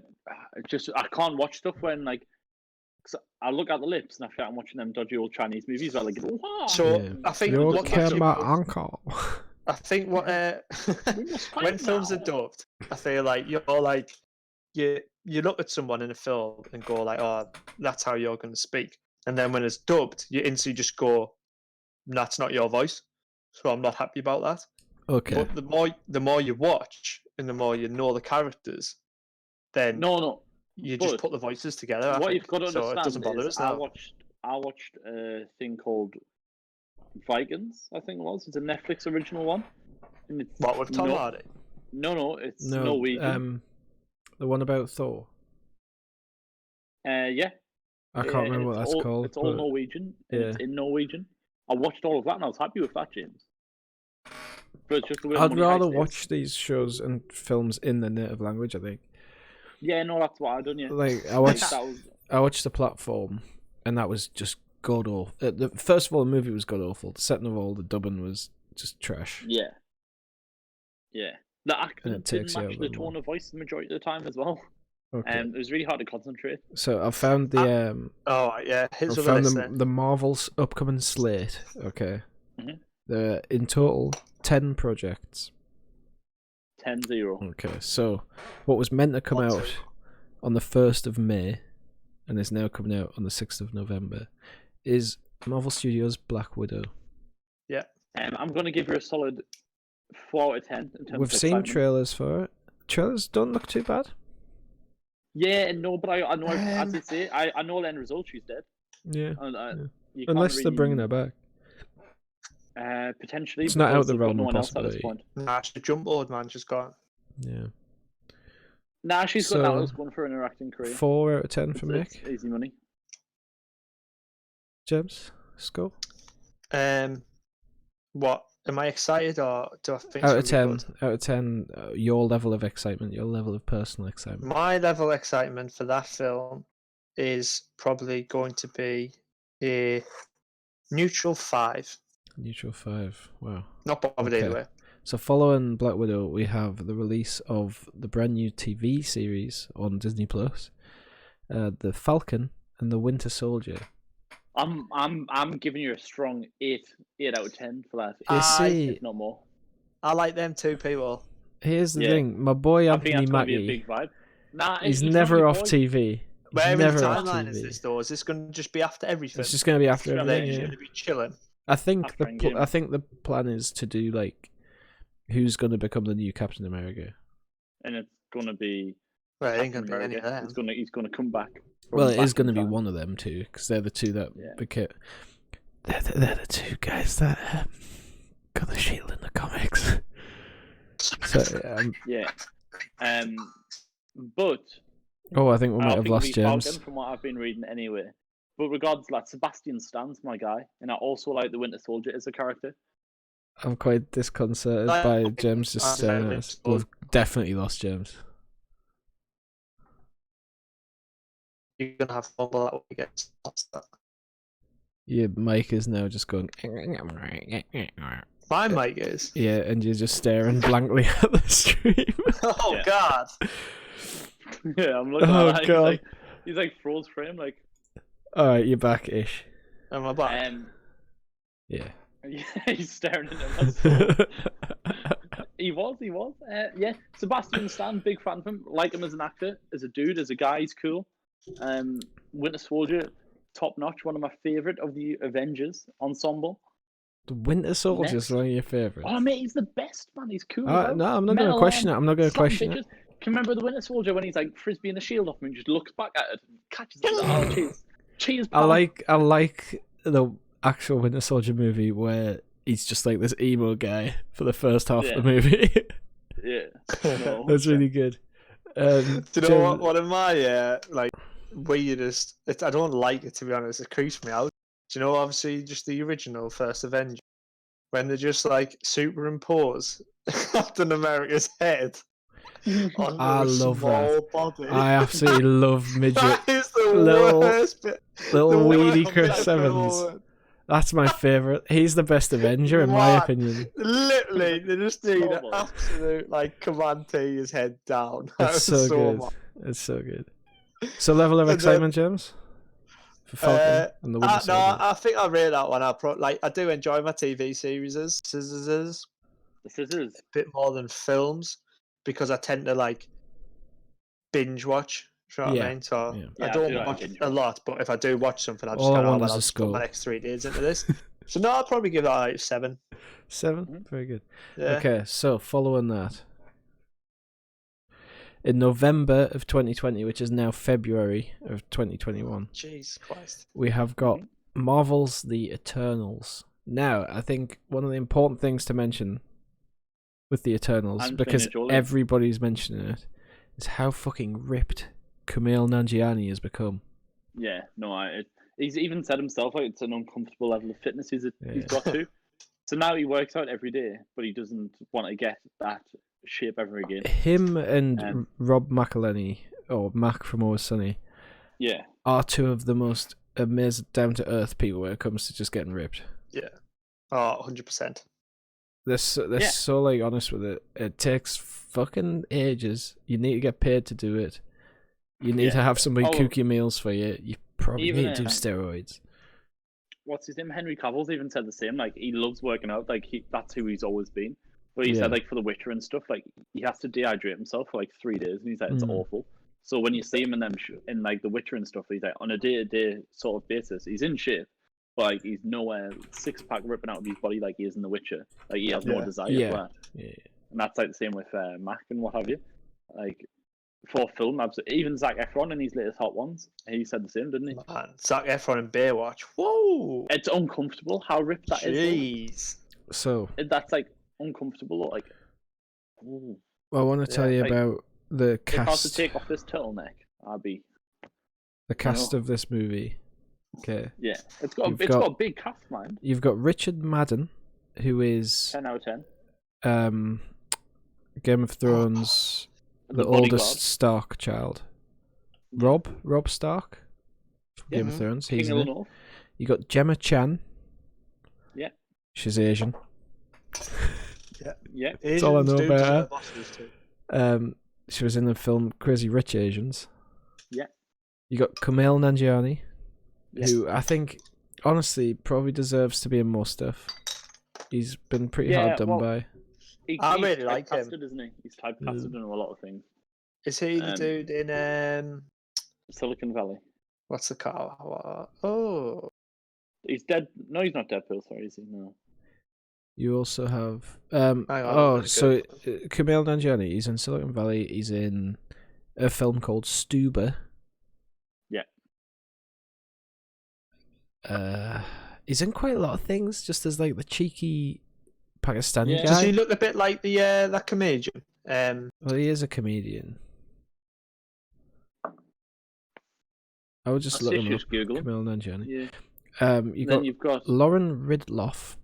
B: I can't watch stuff when like 'cause I look at the lips and I feel like I'm watching them dodgy old Chinese movies where like wah!
C: So
A: Yeah.
C: I think
A: You
C: what
A: okay,
C: gets you
A: my
C: both-
A: uncle?
C: I think what
B: We must fight
C: when films
B: now.
C: are dubbed, I feel like you're like you look at someone in a film and go like, oh, that's how you're going to speak, and then when it's dubbed, you instantly just go, that's not your voice, so I'm not happy about that.
A: Okay.
C: But the more you watch and the more you know the characters, then
B: No.
C: you
B: but
C: just put the voices together. I
B: What
C: think.
B: you've got to
C: So it doesn't
B: understand
C: bother
B: is
C: us now.
B: I watched a thing called Vikings. I think it was. It's a Netflix original one. And it's
C: What with Tom Hardy?
B: No, it's
A: No,
B: Norwegian.
A: the one about Thor.
B: Yeah.
A: I can't remember what that's called.
B: It's all
A: but
B: Norwegian. And
A: yeah.
B: It's in Norwegian. I watched all of that and I was happy with that, James. But it's just the way
A: I'd
B: Money
A: rather
B: Heist is.
A: watch these shows and films in their native language. I think.
B: Yeah, no, that's what I done. Yeah.
A: Like I
B: Like,
A: watched,
B: that was,
A: I watched The Platform, and that was just god awful. First of all, the movie was god awful. Second of all, the dubbing was just trash.
B: yeah. The acting
A: it takes
B: didn't
A: you
B: match
A: out
B: the
A: of the
B: tone of voice the majority of the time as well.
A: Okay.
B: It was really hard to concentrate.
A: So I found the
C: Oh yeah, his
A: I
C: other
A: found
C: list then.
A: the Marvel's upcoming slate. Okay.
B: Mhm.
A: There are in total 10 projects.
B: 10-0.
A: Okay, so what was meant to come
C: What's
A: out
C: it?
A: on the 1st of May and is now coming out on the 6th of November is Marvel Studios' Black Widow.
B: I'm going to give her a solid 4 out of 10 in terms
A: We've
B: of
A: seen
B: excitement.
A: trailers for it. Trailers don't look too bad.
B: Yeah, no, but I know, as
C: Um,
B: I say, I know the end result. She's dead.
A: Yeah.
B: And,
A: Yeah.
B: you can't
A: Unless they're
B: really,
A: bringing her back.
B: potentially.
A: It's not out
B: because
A: the
B: they've got
A: realm
B: no
A: of
B: one else at this
A: possibility.
B: point.
C: Nah, she's a jump board man. She's gone.
A: Yeah.
B: Nah, she's got
A: So,
B: that else going for an acting career.
A: 4 out of 10 for
B: It's
A: Mick.
B: easy money.
A: James, score?
C: What am I excited or do I think?
A: Out of
C: it's gonna
A: 10.
C: be good?
A: Out of 10, your level of excitement, your level of personal excitement.
C: My level of excitement for that film is probably going to be a neutral 5.
A: Neutral 5. Wow.
C: Not bothered
A: Okay.
C: either way.
A: So following Black Widow, we have the release of the brand new TV series on Disney Plus, The Falcon and the Winter Soldier.
B: I'm giving you a strong 8 out of 10 for that.
A: You
C: I-
A: see,
B: If not more.
C: I like them two people.
A: here's the
B: Yeah.
A: thing. My boy
B: I think
A: Anthony
B: that's going to be a
A: Mackie,
B: big vibe. Nah,
A: he's
B: not
A: never
B: your
A: off
B: boy.
A: TV. He's
C: Where in the
A: never off
C: timeline is
A: TV.
C: this though? Is this going to just be after everything?
A: It's just going to be after
B: Straight
C: They're
A: everything.
C: just
A: Yeah.
C: going to be chilling.
A: I think
B: After
A: the
B: Endgame.
A: I think the plan is to do like who's going to become the new Captain America.
B: And it's going to be
C: Well, it ain't
B: Captain
C: going to be any of
B: America.
C: them.
B: He's going to come back.
A: Well,
B: from
A: it is
B: back in
A: going to be
B: time.
A: one of them two because they're the two that
B: Yeah.
A: became. They're the two guys that got the shield in the comics. So,
B: Yeah. But
A: oh, I think we
B: I
A: might
B: don't
A: have
B: think
A: lost
B: it'll be Falcon
A: James.
B: from what I've been reading anyway. But regardless, like Sebastian Stan's my guy, and I also like the Winter Soldier as a character.
A: I'm quite disconcerted
C: Like,
A: by James just
C: I'm
A: staring at
C: very
A: us.
C: cool.
A: We've definitely lost James.
C: You're going to have fumble that way against that.
A: Your mic is now just going.
C: My mic is.
A: Yeah, and you're just staring blankly at the stream.
C: Oh,
B: Yeah.
C: God.
B: Yeah, I'm looking
A: Oh,
B: at that.
A: God.
B: He's like froze frame, like.
A: Alright, you're back ish.
C: Am I back?
A: Yeah.
B: Yeah, he's staring at him. He was. Yeah, Sebastian Stan, big fan of him. Like him as an actor, as a dude, as a guy, he's cool. Winter Soldier, top notch. One of my favorite of the Avengers ensemble.
A: The Winter Soldier's
B: Next.
A: one of your favourites.
B: Oh mate, he's the best man. He's cool. bro.
A: No, I'm not going to
B: Metal
A: question it.
B: arm,
A: I'm not going to
B: slapping
A: question it.
B: bitches. Can you remember the Winter Soldier when he's like frisbeeing the shield off him and just looks back at it and catches it? Oh, cheers. Cheers,
A: I
B: pal.
A: like the actual Winter Soldier movie where he's just like this emo guy for the first half of the movie.
B: Yeah. No,
A: That's really good.
C: Do you know
A: James-
C: what? One of my like weirdest. I don't like it, to be honest. It creeps me out. Do you know? Obviously, just the original first Avenger, when they just like superimpose Captain America's head on
A: I
C: a
A: love
C: small body.
A: I absolutely love midget,
C: That is the
A: little-
C: worst bit.
A: little
C: The
A: weedy
C: worst
A: Chris
C: bit
A: Evans.
C: ever.
A: That's my favourite. He's the best Avenger in my
C: What?
A: opinion.
C: Literally, they just need an
B: Normal.
C: absolute like command to his head down. That
A: It's
C: was
A: so good.
C: much.
A: It's so good. So level of
C: And then-
A: excitement, James, for Falcon and the Winter
C: No,
A: Soldier.
C: I think I rate that one. I do enjoy my TV series, a
B: This is
C: bit more than films because I tend to like binge watch. You know what
A: Yeah,
C: I mean? So
A: yeah.
C: I
B: Yeah, I
C: don't
B: do like
C: watch
B: binge
C: a
B: watch.
C: lot, but if I do watch something, I'll just
A: All I
C: go,
A: want
C: well,
A: is a
C: I'll just put my
A: skull.
C: next 3 days into this. So no, I'll probably give that like 7.
A: 7?
B: Mhm.
A: Very good.
C: Yeah.
A: Okay, so following that, in November of 2020, which is now February of 2021,
C: Jesus Christ.
A: we have got
B: Mhm.
A: Marvel's The Eternals. Now, I think one of the important things to mention with The Eternals,
B: Angelina
A: because
B: Jolie.
A: everybody's mentioning it, is how fucking ripped Kumail Nanjiani has become.
B: Yeah, no, he's even said himself like it's an uncomfortable level of fitness he's got to. So now he works out every day, but he doesn't want to get that shape ever again.
A: Him and
B: Um,
A: Rob McElhenney, or Mac from Always Sunny,
B: Yeah,
A: are two of the most amazing, down-to-earth people when it comes to just getting ripped.
C: Yeah. Oh, 100%.
A: They're so,
B: Yeah.
A: so like honest with it. It takes fucking ages. You need to get paid to do it. You need
B: Yeah.
A: to have somebody
B: Oh,
A: cook your meals for you. You probably
B: even,
A: need to do steroids.
B: what's his name? Henry Cavill's even said the same. Like he loves working out. Like that's who he's always been. But he
A: Yeah.
B: said like for The Witcher and stuff, like he has to dehydrate himself for like 3 days, and he's like it's
A: Mm.
B: awful. So when you see him in them in like The Witcher and stuff, he's like on a day-to-day sort of basis, he's in shape, but like he's nowhere 6-pack ripping out of his body like he is in The Witcher. Like he has no
C: Yeah.
B: desire
A: Yeah.
B: for that.
A: Yeah.
B: And that's like the same with Mac and what have you. Like for film, absolutely. Even Zac Efron in his latest Hot Ones, he said the same, didn't he?
C: Man, Zac Efron and Baywatch. Whoa!
B: It's uncomfortable how ripped that is.
C: Jeez.
A: So,
B: That's like uncomfortable. Like, ooh.
A: I want to tell
C: Yeah,
A: you
B: like,
A: about the
B: If I had to
A: cast.
B: take off this turtleneck, I'd be
A: The cast
B: know.
A: of this movie. Okay,
B: yeah. It's got
A: You've
B: it's
A: got-
B: got a big cast, mind.
A: you've got Richard Madden, who is
B: 10 out of 10.
A: Game of Thrones, the
B: bodyguard.
A: oldest Stark child. Rob Stark from Game of
C: Mhm.
A: Thrones.
B: King
A: He's in it.
B: Eleanor.
A: You got Gemma Chan.
B: Yeah.
A: She's Asian.
B: Yeah.
C: Asians
A: all I know
C: do
A: about
C: deserve
A: her.
C: Oscars too.
A: She was in the film Crazy Rich Asians.
B: Yeah.
A: You got Kumail Nanjiani,
B: Yeah.
A: who I think, honestly, probably deserves to be in more stuff. He's been pretty
B: Yeah,
A: hard done
B: well-
A: by.
C: I
B: He's
C: really like him.
B: typecasted, isn't he? He's typecasted in a lot of things.
C: Is he the
B: Um,
C: dude in
B: Silicon Valley.
C: what's the car? Oh,
B: He's dead. No, he's not Deadpool. Sorry, is he? No.
A: You also have
C: on,
A: oh,
C: really
A: so
C: good.
A: Kumail Nanjiani, he's in Silicon Valley. He's in a film called Stuber.
B: Yeah.
A: He's in quite a lot of things, just as like the cheeky Pakistani
B: Yeah.
A: guy.
C: does he look a bit like the that comedian?
A: Well, he is a comedian. I would just
B: That's
A: look him up.
B: just Google him.
A: Kumail Nanjiani.
B: Yeah.
A: You
B: Then
A: got
B: you've got
A: Lauren Ridloff,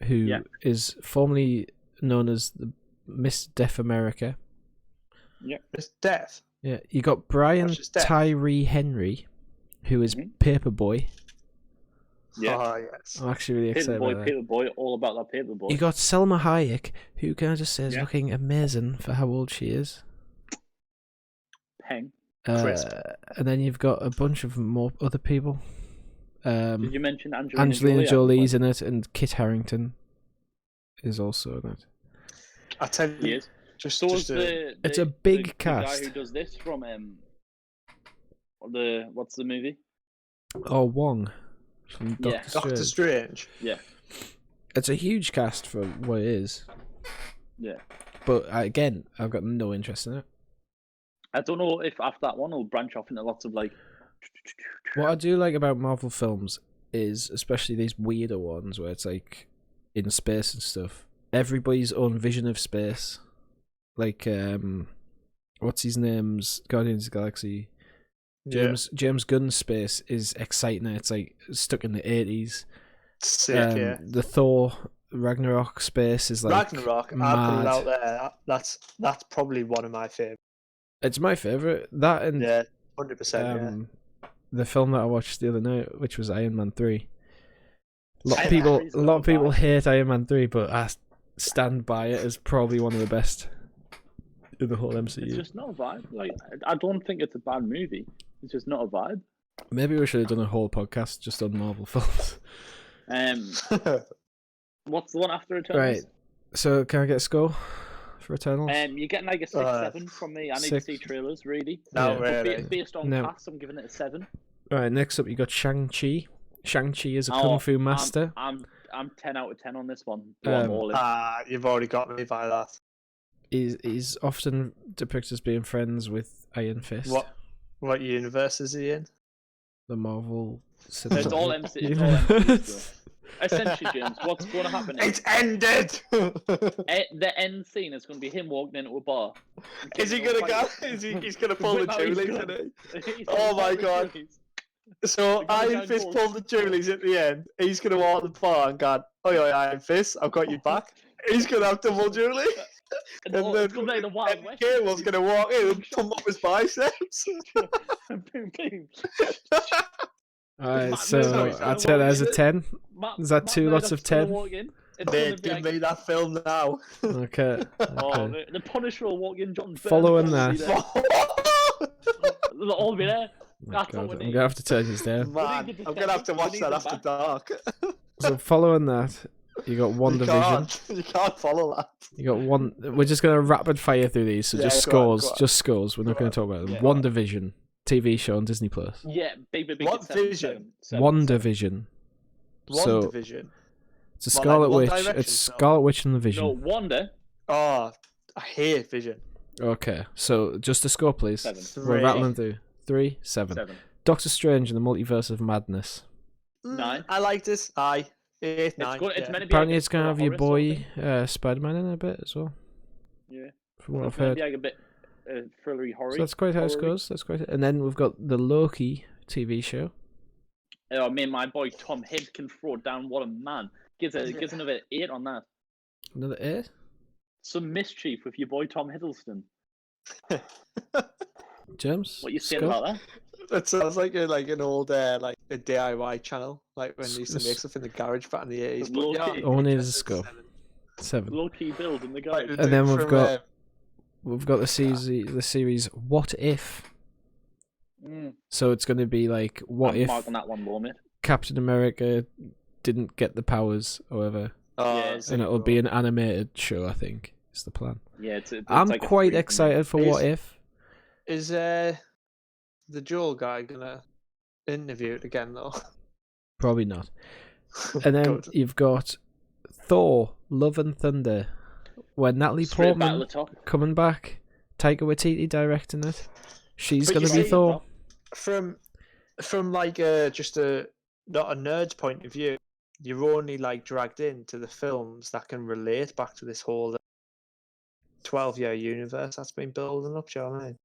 A: who is
B: Yeah.
A: formerly known as the Miss Deaf America.
C: It's Death.
A: Yeah, you got Brian
C: She's deaf.
A: Tyree Henry, who is
B: Mhm.
A: Paperboy.
B: Yeah.
C: Oh yes.
A: I'm actually really excited about that.
B: Paperboy, all about that Paperboy.
A: You got Selma Hayek, who can I just say is
B: Yeah.
A: looking amazing for how old she is.
B: Peng.
C: Crisp.
A: And then you've got a bunch of more other people.
B: Did you mention Angelina
A: Angelina
B: Jolie?
A: Jolie's in it, and Kit Harington is also in it.
C: I tell
B: He
C: you,
B: is.
C: just,
B: So is
C: just
B: the
A: It's a big
B: the
A: cast.
B: guy who does this from what's the movie?
A: Oh, Wong from Doctor
B: Yeah.
A: Strange.
C: Doctor Strange.
B: Yeah.
A: It's a huge cast for what it is,
B: Yeah.
A: but again, I've got no interest in it.
B: I don't know if after that one it'll branch off into lots of like.
A: What I do like about Marvel films is, especially these weirder ones where it's like in space and stuff, everybody's own vision of space. Like, what's his name's Guardians of the Galaxy? James Gunn's space is exciting. It's like stuck in the 80s.
C: Sick, yeah.
A: The Thor Ragnarok space is like
C: Ragnarok. I put it
A: mad.
C: out there. That's probably one of my favorite.
A: It's my favorite. That and
C: Yeah, 100%.
A: the film that I watched the other night, which was Iron Man 3. A lot of
B: Iron
A: people,
B: Man 3's not bad.
A: hate Iron Man 3, but I stand by it as probably one of the best. in the whole
B: It's
A: MCU.
B: just not a vibe. Like, I don't think it's a bad movie. It's just not a vibe.
A: Maybe we should have done a whole podcast just on Marvel films.
B: What's the one after Eternals?
A: Right. So can I get a score for Eternals?
B: You're getting like a 6-7 from me. I need to
A: 6.
B: see trailers, really.
C: No,
A: Yeah.
C: really.
B: Based on
A: No.
B: cast, I'm giving it a 7.
A: Right. Next up, you got Shang-Chi. Shang-Chi is a kung fu master.
B: I'm 10 out of 10 on this one. I'm all in.
C: You've already got me by that.
A: He's often depicted as being friends with Iron Fist.
C: What universe is he in?
A: The Marvel.
B: It's all MC. It's all
A: Universe.
B: MC. Essentially, James, what's going to happen is
C: It's ended.
B: the end scene is going to be him walking into a bar.
C: Is he gonna go? He's gonna pull the
B: Whip out his
C: Julies,
B: gun.
C: isn't he?
B: He's
C: Oh
B: gonna
C: my
B: pull the
C: God.
B: Julies.
C: So
B: The guy
C: Iron
B: behind
C: Fist
B: doors.
C: pulled the Julies at the end. He's gonna walk the bar and go, "Oi, oi, Iron Fist, I've got you back." He's gonna have double Julie.
B: No,
C: And
B: it's going to be the Wild West.
C: Cable's gonna walk in and pump up his biceps.
B: Boom, boom.
A: Alright,
B: Matt
A: so
B: Murdock's gonna
A: I'd say that as a
B: walk in.
A: 10.
B: Matt-
A: Is that
B: Matt
A: two lots of
B: Murdock's gonna
A: 10?
B: walk in. It's
C: Man,
B: gonna be
C: give
B: like,
C: me that film now.
A: Okay.
B: oh,
A: Okay.
B: the Punisher will walk in. John Byrne
A: Following
B: will be
A: that.
B: there. They'll all be there.
A: Oh my
B: That's
A: God,
B: what
A: I'm
B: we
A: gonna
B: need.
A: have to turn this down.
C: Man, I'm gonna have to watch that after dark.
A: So following that, you got WandaVision.
C: You can't follow that.
A: You got one. We're just gonna rapid fire through these. So
C: Yeah,
A: just
C: go on,
A: scores.
C: go on.
A: Just scores. We're not going to talk about them.
B: Yeah.
A: WandaVision TV show on Disney Plus.
B: Yeah, big.
C: What
B: seven,
C: vision?
B: seven.
A: WandaVision.
C: One
A: So
C: division.
A: it's a
C: What, like
A: Scarlet
C: One
A: Witch.
C: Direction
A: It's
C: film?
A: Scarlet Witch and the Vision.
B: No, Wanda.
C: Oh, I hate Vision.
A: Okay, so just a score, please.
B: 7.
A: We're rattling through. 3, 7.
B: 7.
A: Doctor Strange and the Multiverse of Madness.
B: 9.
C: I like this. 8, 9.
B: Good. It's
C: yeah.
B: meant to be.
A: Apparently,
B: like
A: it's gonna
B: a
A: have your
B: horror sort of
A: boy Spider-Man in a bit as well.
B: thing. Yeah.
A: From what I've
B: It's meant
A: heard.
B: to be like a bit thrillery horror.
A: So that's quite how it goes. That's quite. And then we've got the Loki TV show.
B: Oh, me and my boy Tom Hidd can throw it down. What a man! Gives another 8 on that.
A: Another 8.
B: Some mischief with your boy Tom Hiddleston.
A: James.
B: What you saying
A: Scott?
B: about that?
C: That sounds like an old like a DIY channel, like when they used to make
A: S-
C: stuff in the garage back in the 80s.
B: Low
C: But,
B: key.
C: yeah,
A: Only
C: it's
A: as a scope. 7.
B: Low key build in the
C: like
B: guy.
C: the
A: And then
C: dude
A: we've
C: from,
A: got We've got the series What If. So it's going to be like, what
B: I'm
A: if
B: marking that one low, mate.
A: Captain America didn't get the powers, however,
B: Yeah.
A: and it'll be an animated show. I think is the plan.
B: Yeah, it's
A: I'm
B: like a
A: quite
B: 3 for me.
A: excited for What If.
C: Is the Joel guy gonna interview it again though?
A: Probably not. And then
C: Good.
A: you've got Thor: Love and Thunder, where Natalie
B: Straight back to
A: Portman
B: the top.
A: coming back, Taika Waititi directing it. She's
C: But
A: going
C: you
A: to be
C: see-
A: Thor.
C: From like just a not a nerd's point of view, you're only like dragged into the films that can relate back to this whole 12-year universe that's been building up. Do you know what I mean?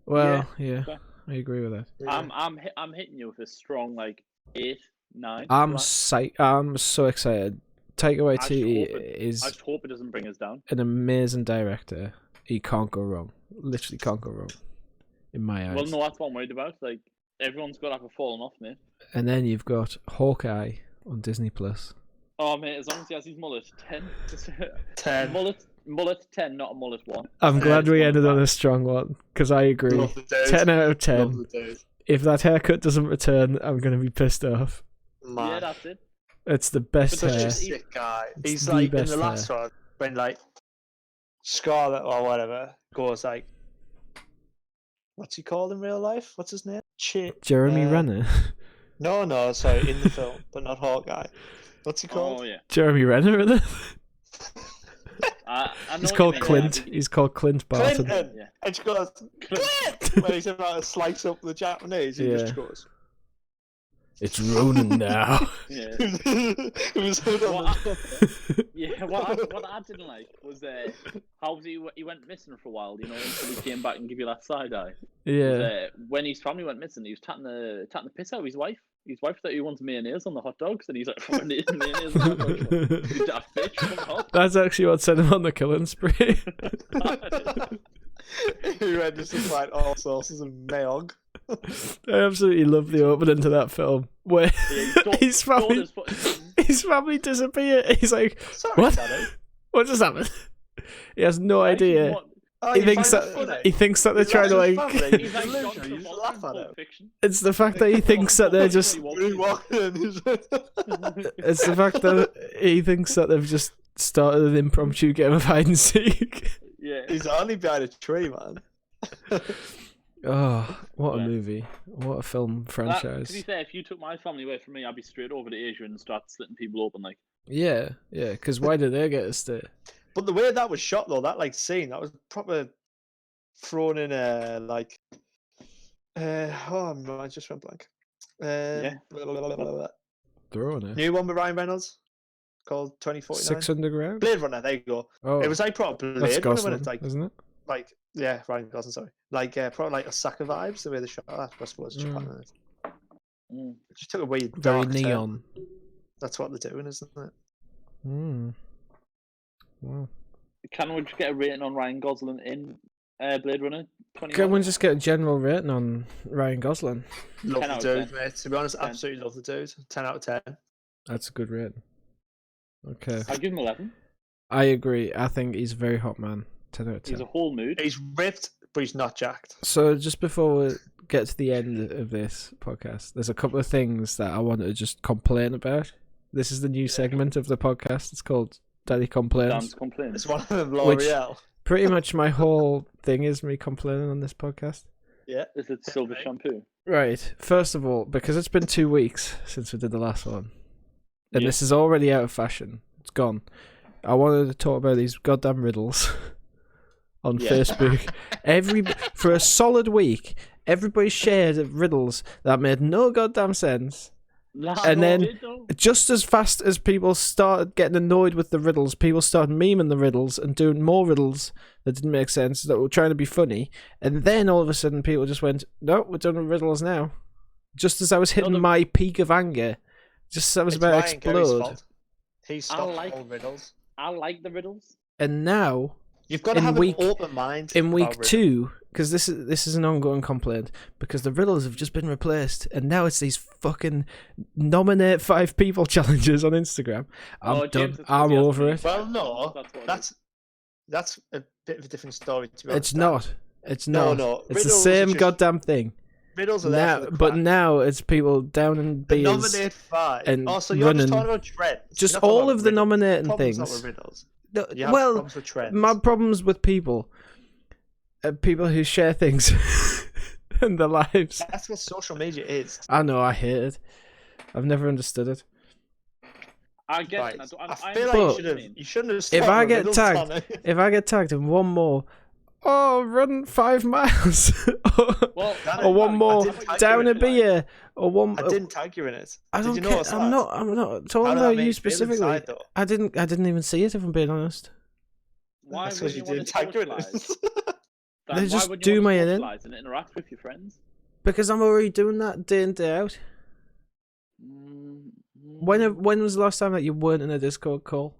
A: Well, yeah,
B: okay.
A: I agree with that.
B: I'm hitting you with a strong like 8, 9.
A: I'm
B: flat.
A: I'm so excited. Taika
B: I just
A: Waititi
B: hope it-
A: is
B: I just hope it doesn't bring us down.
A: an amazing director. He can't go wrong. Literally can't go wrong. In my eyes.
B: Well, no, that's what I'm worried about. Like everyone's got to have a falling off, mate.
A: And then you've got Hawkeye on Disney Plus.
B: Oh, mate, as long as he has his mullet, 10.
C: 10.
B: mullet 10, not a mullet 1.
A: I'm glad
B: it's
A: we
B: one
A: ended on
B: back.
A: a strong one because I agree.
C: Love the dude.
A: 10 out of
C: Love
A: 10.
C: the dude.
A: If that haircut doesn't return, I'm going to be pissed off.
C: Man.
B: Yeah, that's it.
A: It's the best
B: But
C: Such
A: hair.
C: a sick guy.
A: It's
C: He's
A: the
C: like in
A: best
C: the last one when like Scarlet or whatever goes like, what's he called in real life? What's his name?
A: Jeremy Renner.
C: No, sorry, in the film, but not Hawkeye. What's he called?
B: Oh, yeah.
A: Jeremy Renner in it?
B: I know
A: He's
B: what
A: called
B: you mean,
A: Clint.
B: yeah.
A: He's called Clint Barton.
C: Clinton.
B: Yeah.
C: And she goes, Clint! When he's about to slice up the Japanese, he
A: Yeah.
C: just goes.
A: It's Ronan now.
B: Yeah.
C: It was hood on
B: What
C: the
B: Yeah, what I didn't like was how he went missing for a while, you know, until he came back and give you that side eye.
A: Yeah.
B: When his family went missing, he was tatting the piss out of his wife. His wife thought he wanted mayonnaise on the hot dogs, and he's like, mayonnaise on the hot dogs. You daft bitch, come on.
A: That's actually what sent him on the killing spree.
C: He went just to find all sauces and mayog.
A: I absolutely love the opening to that film where his family disappear. He's like,
C: Sorry,
A: what?
C: Daddy.
A: What just happened? He has no idea.
C: Oh,
A: He
C: you
A: thinks
C: find
A: that
C: it funny?
A: he thinks that they're
C: Is
A: trying to
C: his
A: like.
C: family?
B: He's like John
C: Delusional, you just
B: Travolta
C: laugh
B: in
C: at
B: Pulp
C: him.
B: Fiction.
A: It's the fact that he thinks that they're just.
C: Really walking in his-
A: It's the fact that he thinks that they've just started an impromptu game of hide and seek.
B: Yeah.
C: He's only behind a tree, man.
A: Oh, what a
B: Yeah.
A: movie! What a film
B: To be
A: franchise!
B: fair, if you took my family away from me, I'd be straight over to Asia and start slitting people open. Like,
A: Yeah, yeah. Because why did they get to stay?
C: But the way that was shot, though, that like scene, that was proper thrown in a like. Oh no, I just went blank. Blah, blah, blah, blah, blah.
A: Throwing it.
C: New one with Ryan Reynolds called 2049.
A: 600 grand.
C: Blade Runner. There you go.
A: Oh,
C: It was like proper
A: that's
C: Blade Runner when
A: Gosling,
C: it's
A: isn't it?
C: like yeah, Ryan Gosling. Sorry, like probably like Osaka vibes. The way they shot that, I suppose Japan.
A: Mm.
C: In it.
B: mm.
C: It just took a weird
A: Very
C: dark turn.
A: neon.
C: That's what they're doing, isn't it?
A: Mm. Wow.
B: Can we just get a rating on Ryan Gosling in Blade Runner 20?
A: Can we just get a general rating on Ryan Gosling?
C: Love
B: 10
C: the
B: out of
C: dude,
B: 10.
C: mate. To be honest,
B: 10.
C: absolutely love the dude. 10 out of 10.
A: That's a good rating. Okay.
B: I'd give him 11.
A: I agree. I think he's a very hot man. 10 out of 10.
B: He's a whole mood.
C: He's ripped, but he's not jacked.
A: So just before we get to the end of this podcast, there's a couple of things that I wanted to just complain about. This is the new segment of the podcast. It's called Daddy Complains.
B: Dan's complaints.
C: It's one of them,
A: Which-
C: L'Oreal.
A: Pretty much my whole thing is me complaining on this podcast.
C: Yeah.
B: Is it silver shampoo?
A: Right. First of all, because it's been 2 weeks since we did the last one, and
B: Yeah.
A: this is already out of fashion. It's gone. I wanted to talk about these goddamn riddles on
B: Yeah.
A: Facebook. For a solid week, everybody shared riddles that made no goddamn sense. And then- Just as fast as people started getting annoyed with the riddles, people started memeing the riddles and doing more riddles that didn't make sense, that were trying to be funny. And then all of a sudden, people just went, "No, we're done with riddles now." Just as I was hitting my peak of anger, just as I was
C: It's
A: about to
C: Ryan Kerry's
A: explode.
C: fault. He stopped
B: like-
C: all riddles.
B: I like the riddles.
A: And now,
C: You've got to
A: In
C: have
A: week-
C: an open mind.
A: in week
C: about riddles.
A: 2, because this is an ongoing complaint, because the riddles have just been replaced, and now it's these fucking nominate 5 people challenges on Instagram. I'm
B: Oh,
A: done.
B: James, it's
A: I'm
B: 'cause he has
A: over
B: to
A: it.
C: Well, no,
B: That's what it
C: that's a bit of a different story. To be
A: It's
C: honest, Dan.
A: not. It's
C: No,
A: not.
C: no.
A: It's the
C: Riddles are
A: same
C: just-
A: goddamn thing.
C: Riddles are there
A: Now,
C: for the
A: but
C: crack.
A: now it's people down in
C: The
A: beers.
C: nominate 5.
A: and
C: Also, you're
A: running-
C: just talking about trends.
A: Just
C: You're not talking
A: all
C: about
A: of the
C: riddles.
A: nominating
C: Problems not
A: things.
C: with riddles.
A: No,
C: You have
A: well,
C: problems with trends.
A: my problems with people, people who share things in their lives.
C: That's what social media is.
A: I know, I hate it. I've never understood it.
B: I get
C: Right.
B: it.
C: I feel like
A: But-
C: you shouldn't have.
A: If
C: stopped
A: I
C: with
A: get
C: riddles
A: tagged,
C: on it.
A: if I get tagged in one more, oh, run 5 miles,
B: Well,
A: or one
C: I
A: more,
C: didn't tag you
A: down
C: in
A: a
C: it.
A: beer, or one.
C: I didn't tag you in it.
A: I don't
C: Did you
A: care.
C: notice
A: I'm
C: that?
A: not talking
C: How did
A: about
C: that make
A: you
C: you feel
A: specifically.
C: inside, though?
A: I didn't even see it. If I'm being honest.
B: why
C: That's
B: would
C: because
B: you
C: you
B: want
C: didn't
B: to
C: tag you in
B: socialise?
C: it.
B: Dan,
A: They
B: why
A: just
B: would
A: do
B: you want
A: my
B: to
A: in.
B: socialise and interact with your friends?
A: Because I'm already doing that day in day out. When was the last time that you weren't in a Discord call?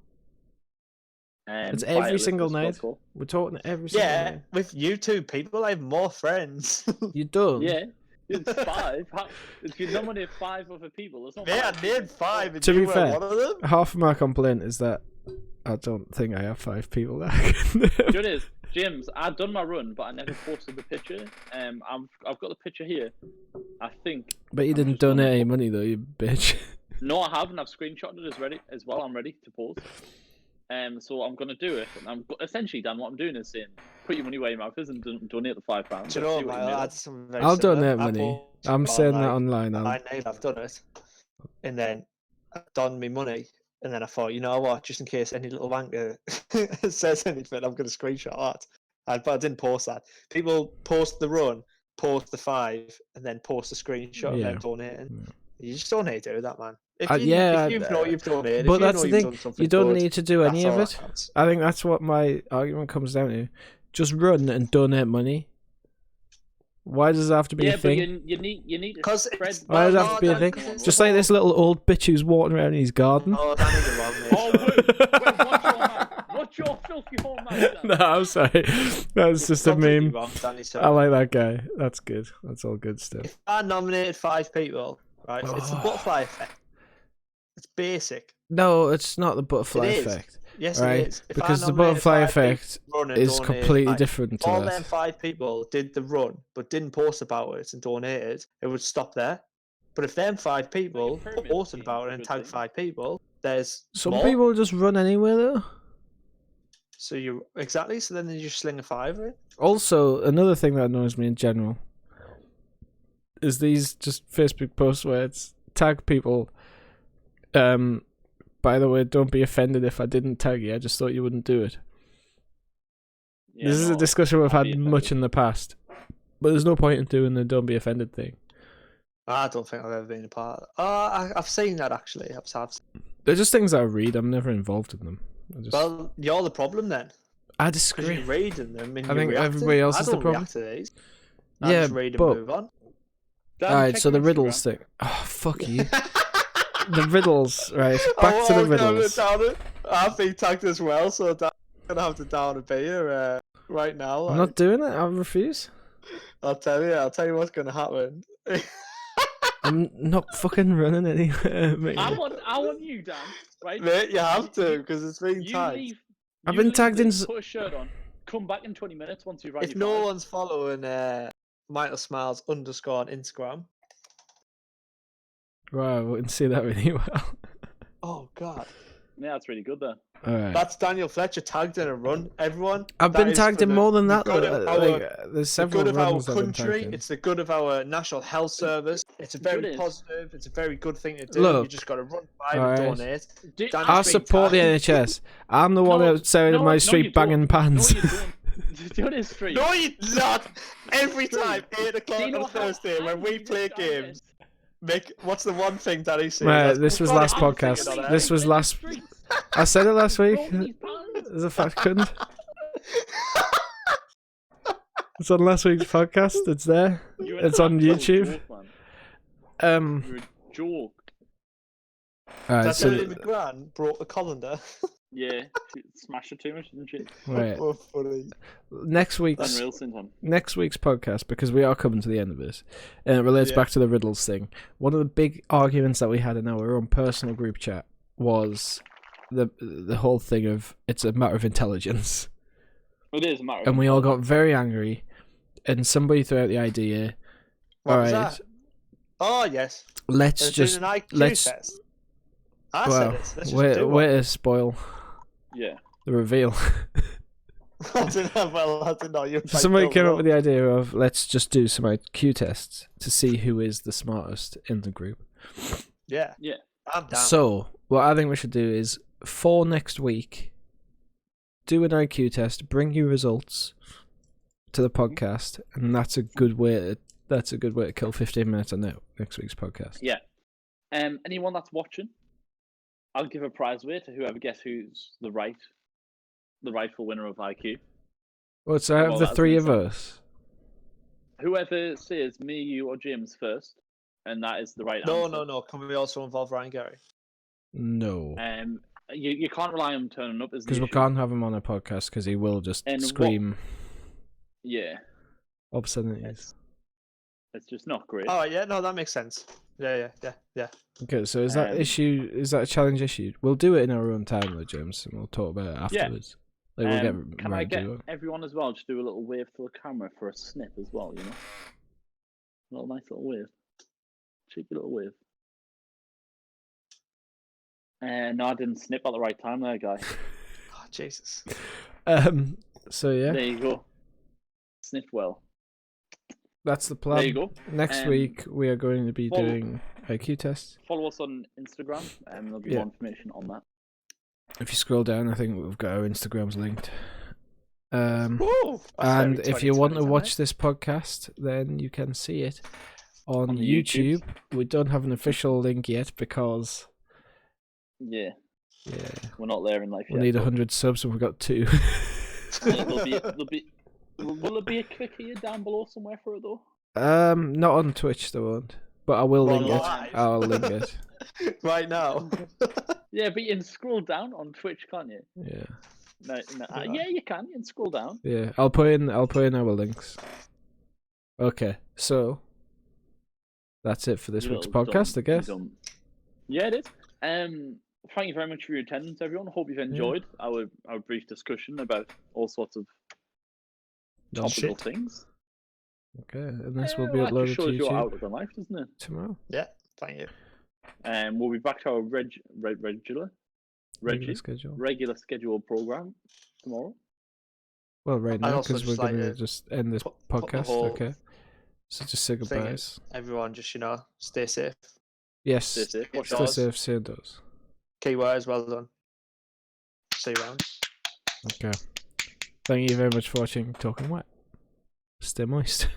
A: It's every
B: quietly,
A: single
B: Discord
A: night.
B: call.
A: We're talking every single
C: Yeah,
A: night.
C: with you two people, I have more friends.
A: You don't.
B: Yeah, it's 5. If you nominate 5 other people, there's not.
C: Yeah, I
B: 5
C: named
B: people.
C: 5, and
A: To
C: you
A: be
C: were
A: fair,
C: one of them.
A: Half of my complaint is that I don't think I have 5 people that I can.
B: Do you know what it is, James? I've done my run, but I never posted the picture. I've got the picture here. I think.
A: But you
B: I'm
A: didn't
B: just gonna
A: donate any
B: put-
A: money though, you bitch.
B: No, I haven't. I've screenshotted it as well. I'm ready to post. So I'm gonna do it. And essentially, Dan, what I'm doing is saying, put your money where your mouth is and donate the £5.
C: Do you know, my lads, something very
A: I'll
C: similar.
A: donate
C: I
A: money.
C: posted
A: I'm saying that
C: online.
A: online.
C: I know I've done it, and then I've done me money, and then I thought, you know what, just in case any little wanker says anything, I'm going to screenshot that. But I didn't post that. People post the run, post the 5, and then post a screenshot of
A: Yeah.
C: them donating.
A: Yeah.
C: You just don't need to do that, man. If
A: Yeah,
C: if you know you've donated,
A: but
C: if you
A: that's
C: know
A: the
C: you've
A: thing,
C: done something
A: you don't
C: good,
A: need to do
C: that's
A: any
C: all
A: of
C: that
A: it.
C: counts.
A: I think that's what my argument comes down to. Just run and donate money. Why does it have to be a
B: But
A: thing?
B: you need to
C: 'Cause
B: spread.
C: it's-
A: Why does it
C: well,
A: have to be a
C: no,
A: thing?
C: Dan, 'cause it's
A: Just like this little old bitch who's walking around in his garden.
C: Oh, that is wrong, mate.
B: Oh wait, watch your filthy whole mouth.
A: No, I'm sorry. That's just a
C: Completely
A: meme.
C: wrong, Danny, so
A: I like that guy. That's good. That's all good stuff.
C: If I nominated 5 people, right, it's the
A: Oh.
C: butterfly effect. It's basic.
A: No, it's not the butterfly
C: It is.
A: effect.
C: Yes,
A: right?
C: it is. If I
A: Because the
C: nominated
A: butterfly
C: 5 people
A: effect
C: to run and
A: is
C: donated,
A: completely
C: like,
A: different to
C: all
A: that.
C: them 5 people did the run but didn't post about it and donated, it would stop there. But if them 5 people
B: pyramid
C: posted
B: scheme,
C: about it
B: I
C: and
B: should
C: tagged
B: say.
C: 5 people, there's
A: Some
C: more.
A: people just run anywhere though.
C: So you exactly. So then you just sling a 5 in.
A: Also, another thing that annoys me in general is these just Facebook posts where it's tag people. By the way, don't be offended if I didn't tag you. I just thought you wouldn't do it.
B: Yeah,
A: This is a
B: no,
A: discussion we've
B: I'd
A: had
B: be
A: much
B: offended.
A: in the past, but there's no point in doing the don't be offended thing.
C: I don't think I've ever been a part. I've seen that actually. I've
A: They're just things that I read. I'm never involved in them.
C: Well, you're the problem then.
A: I
C: Because
A: disagree.
C: you're reading them and
A: I
C: you're
A: think
C: reacting.
A: everybody else
C: I
A: is the
C: don't
A: problem.
C: react to these. I
A: Yeah,
C: just read and
A: but
C: move on.
B: Dan,
A: alright.
B: check
A: So the
B: your
A: riddles
B: Instagram.
A: thing. Oh, fuck you. The riddles, right? Back to the riddles.
C: I've been tagged as well, so I'm gonna have to down a beer right now.
A: I'm not doing it. I refuse.
C: I'll tell you what's gonna happen.
A: I'm not fucking running anywhere, mate.
B: I want you, Dan. Right?
C: Mate, you have to because it's been
B: You
C: tagged.
B: leave.
A: I've
B: you
A: been
B: leave
A: tagged in
B: this, Put a shirt on. Come back in 20 minutes once you've run
C: If
B: your
C: no
B: 5.
C: one's following Michael Smiles _ on Instagram.
A: Wow, I wouldn't see that really well.
C: Oh God.
B: Yeah, that's really good there.
A: Alright.
C: That's Daniel Fletcher tagged in a run. Everyone.
A: I've
C: that
A: been
C: is
A: tagged
C: for
A: in
C: the-
A: more than
C: the
A: that.
C: good
A: Though.
C: of our-
A: Like, there's
C: the
A: several
C: good of our
A: runs I've been
C: country.
A: tagged in.
C: It's the good of our National Health Service. It's a very
B: Good is.
C: positive. It's a very good thing to do.
A: Look,
C: You just got to run 5
A: alright.
C: and donate.
B: Do-
C: Danny's
A: I
C: been
A: support the
C: tagged.
A: NHS. I'm the one
B: No,
A: outside of
B: no,
A: my
B: no,
A: street
B: you
A: banging
B: don't.
A: pans.
B: No, you don't. Do this street.
C: No, you're not. Every
B: True.
C: time, 8 o'clock
B: Do you
C: on
B: know
C: a
B: how
C: Thursday, when we
B: angry
C: play
B: this guy
C: games,
B: gets?
C: Mick, what's the one thing Danny says?
A: Right,
C: That's
A: this was
C: funny,
A: last
C: I'm
A: podcast.
C: thinking of
A: This
C: that.
A: was last.
B: Streets.
A: I said it last week.
B: Broken these pans.
A: As a fact, couldn't. It's on last week's podcast. It's there.
B: You're an
A: It's on
B: actual
A: YouTube.
B: Joke, man. You're a joke.
A: Alright,
C: That's
A: so
C: Lily McGran brought a colander.
B: Yeah, she smashed it too much, didn't she?
A: right.
C: Oh, funny.
A: Next week's
B: Unreal syndrome.
A: podcast, because we are coming to the end of this, and it relates
C: Yeah.
A: back to the riddles thing. One of the big arguments that we had in our own personal group chat was the whole thing of it's a matter of intelligence,
B: It is a matter.
A: and we all got very angry, and somebody threw out the idea.
C: What was
A: Alright,
C: that? Oh, yes.
A: let's
C: Let's
A: just
C: do an IQ
A: let's-
C: test. I
A: well,
C: said it. Let's just
A: wait
C: do
A: to spoil
B: Yeah.
A: the reveal.
C: I didn't know. Well, I didn't know. You were
A: Somebody
C: like,
A: came
C: "Oh,
A: up with the idea of let's just do some IQ tests to see who is the smartest in the group.
C: Yeah.
B: Yeah.
C: I'm down.
A: So, what I think we should do is for next week, do an IQ test, bring you results to the podcast, and that's a good way. That's a good way to kill 15 minutes on next week's podcast.
B: Yeah. Anyone that's watching, I'll give a prize away to whoever gets who's the rightful winner of IQ.
A: Well, so out
B: Well,
A: of the
B: that's
A: three
B: an
A: of
B: example.
A: us,
B: Whoever says me, you, or James first, and that is the right
C: No,
B: answer.
C: no. Can we also involve Ryan Gary?
A: no,
B: You can't rely on him turning up, is the
A: because we
B: issue.
A: can't have him on a podcast because he will just
B: And
A: scream
B: Yeah,
A: obscenities.
B: it's just not great.
C: Oh, yeah. No, that makes sense. Yeah.
A: Okay, so is that
B: Um,
A: issue? Is that a challenge issue? We'll do it in our own time, though, James, and we'll talk about it
B: Yeah.
A: afterwards. Like, we'll get
B: Can I
A: round
B: get
A: to it.
B: everyone as well? Just do a little wave to the camera for a snip as well, you know? A little nice little wave. Cheeky little wave. No, I didn't snip at the right time there, guy.
C: Oh, Jesus.
A: So yeah,
B: There you go. Sniff well.
A: that's the plan.
B: There you go.
A: Next week we are going to be
B: follow-
A: doing IQ tests.
B: Follow us on Instagram, and there'll be
A: Yeah.
B: more information on that.
A: If you scroll down, I think we've got our Instagrams linked.
C: Woo! That's
A: And
C: very
A: if you want to
C: 2020,
A: watch this podcast, then you can see it on
B: On
A: YouTube.
B: YouTube.
A: We don't have an official link yet because
B: Yeah,
A: yeah,
B: we're not there in life
A: we
B: yet.
A: need
B: but
A: 100 subs and we've got 2.
B: Will there be a click here down below somewhere for it though?
A: Not on Twitch, they won't. But I will
C: Well,
A: link it.
C: live.
A: I'll link it.
C: Right now.
B: Yeah, but you can scroll down on Twitch, can't you?
A: Yeah.
B: No, yeah, you can. You can scroll down.
A: Yeah, I'll put in our links. Okay, so that's it for this
B: You
A: week's
B: little
A: podcast,
B: dumb-
A: I guess.
B: dumb- Yeah, it is. thank you very much for your attendance, everyone. Hope you've enjoyed our brief discussion about all sorts of topical things.
A: Okay, and this will be
B: That just
A: uploaded to
B: shows your
A: YouTube
B: outlook on life, doesn't it?
A: tomorrow.
C: Yeah, thank you.
B: We'll be back to our
A: Regular schedule.
B: scheduled program tomorrow.
A: Well, right
C: I'd
A: now,
C: also
A: because we're
C: just like
A: going to
C: to
A: just end this
C: put the
A: podcast,
C: whole
A: okay? So just say
C: thing
A: goodbyes.
C: Everyone just, stay safe.
A: Yes,
B: Stay safe. Wash
A: stay
B: your
A: safe, stay indoors.
C: Keywords, well done. See you around.
A: Okay. Thank you very much for watching Talking Wet. Stay moist.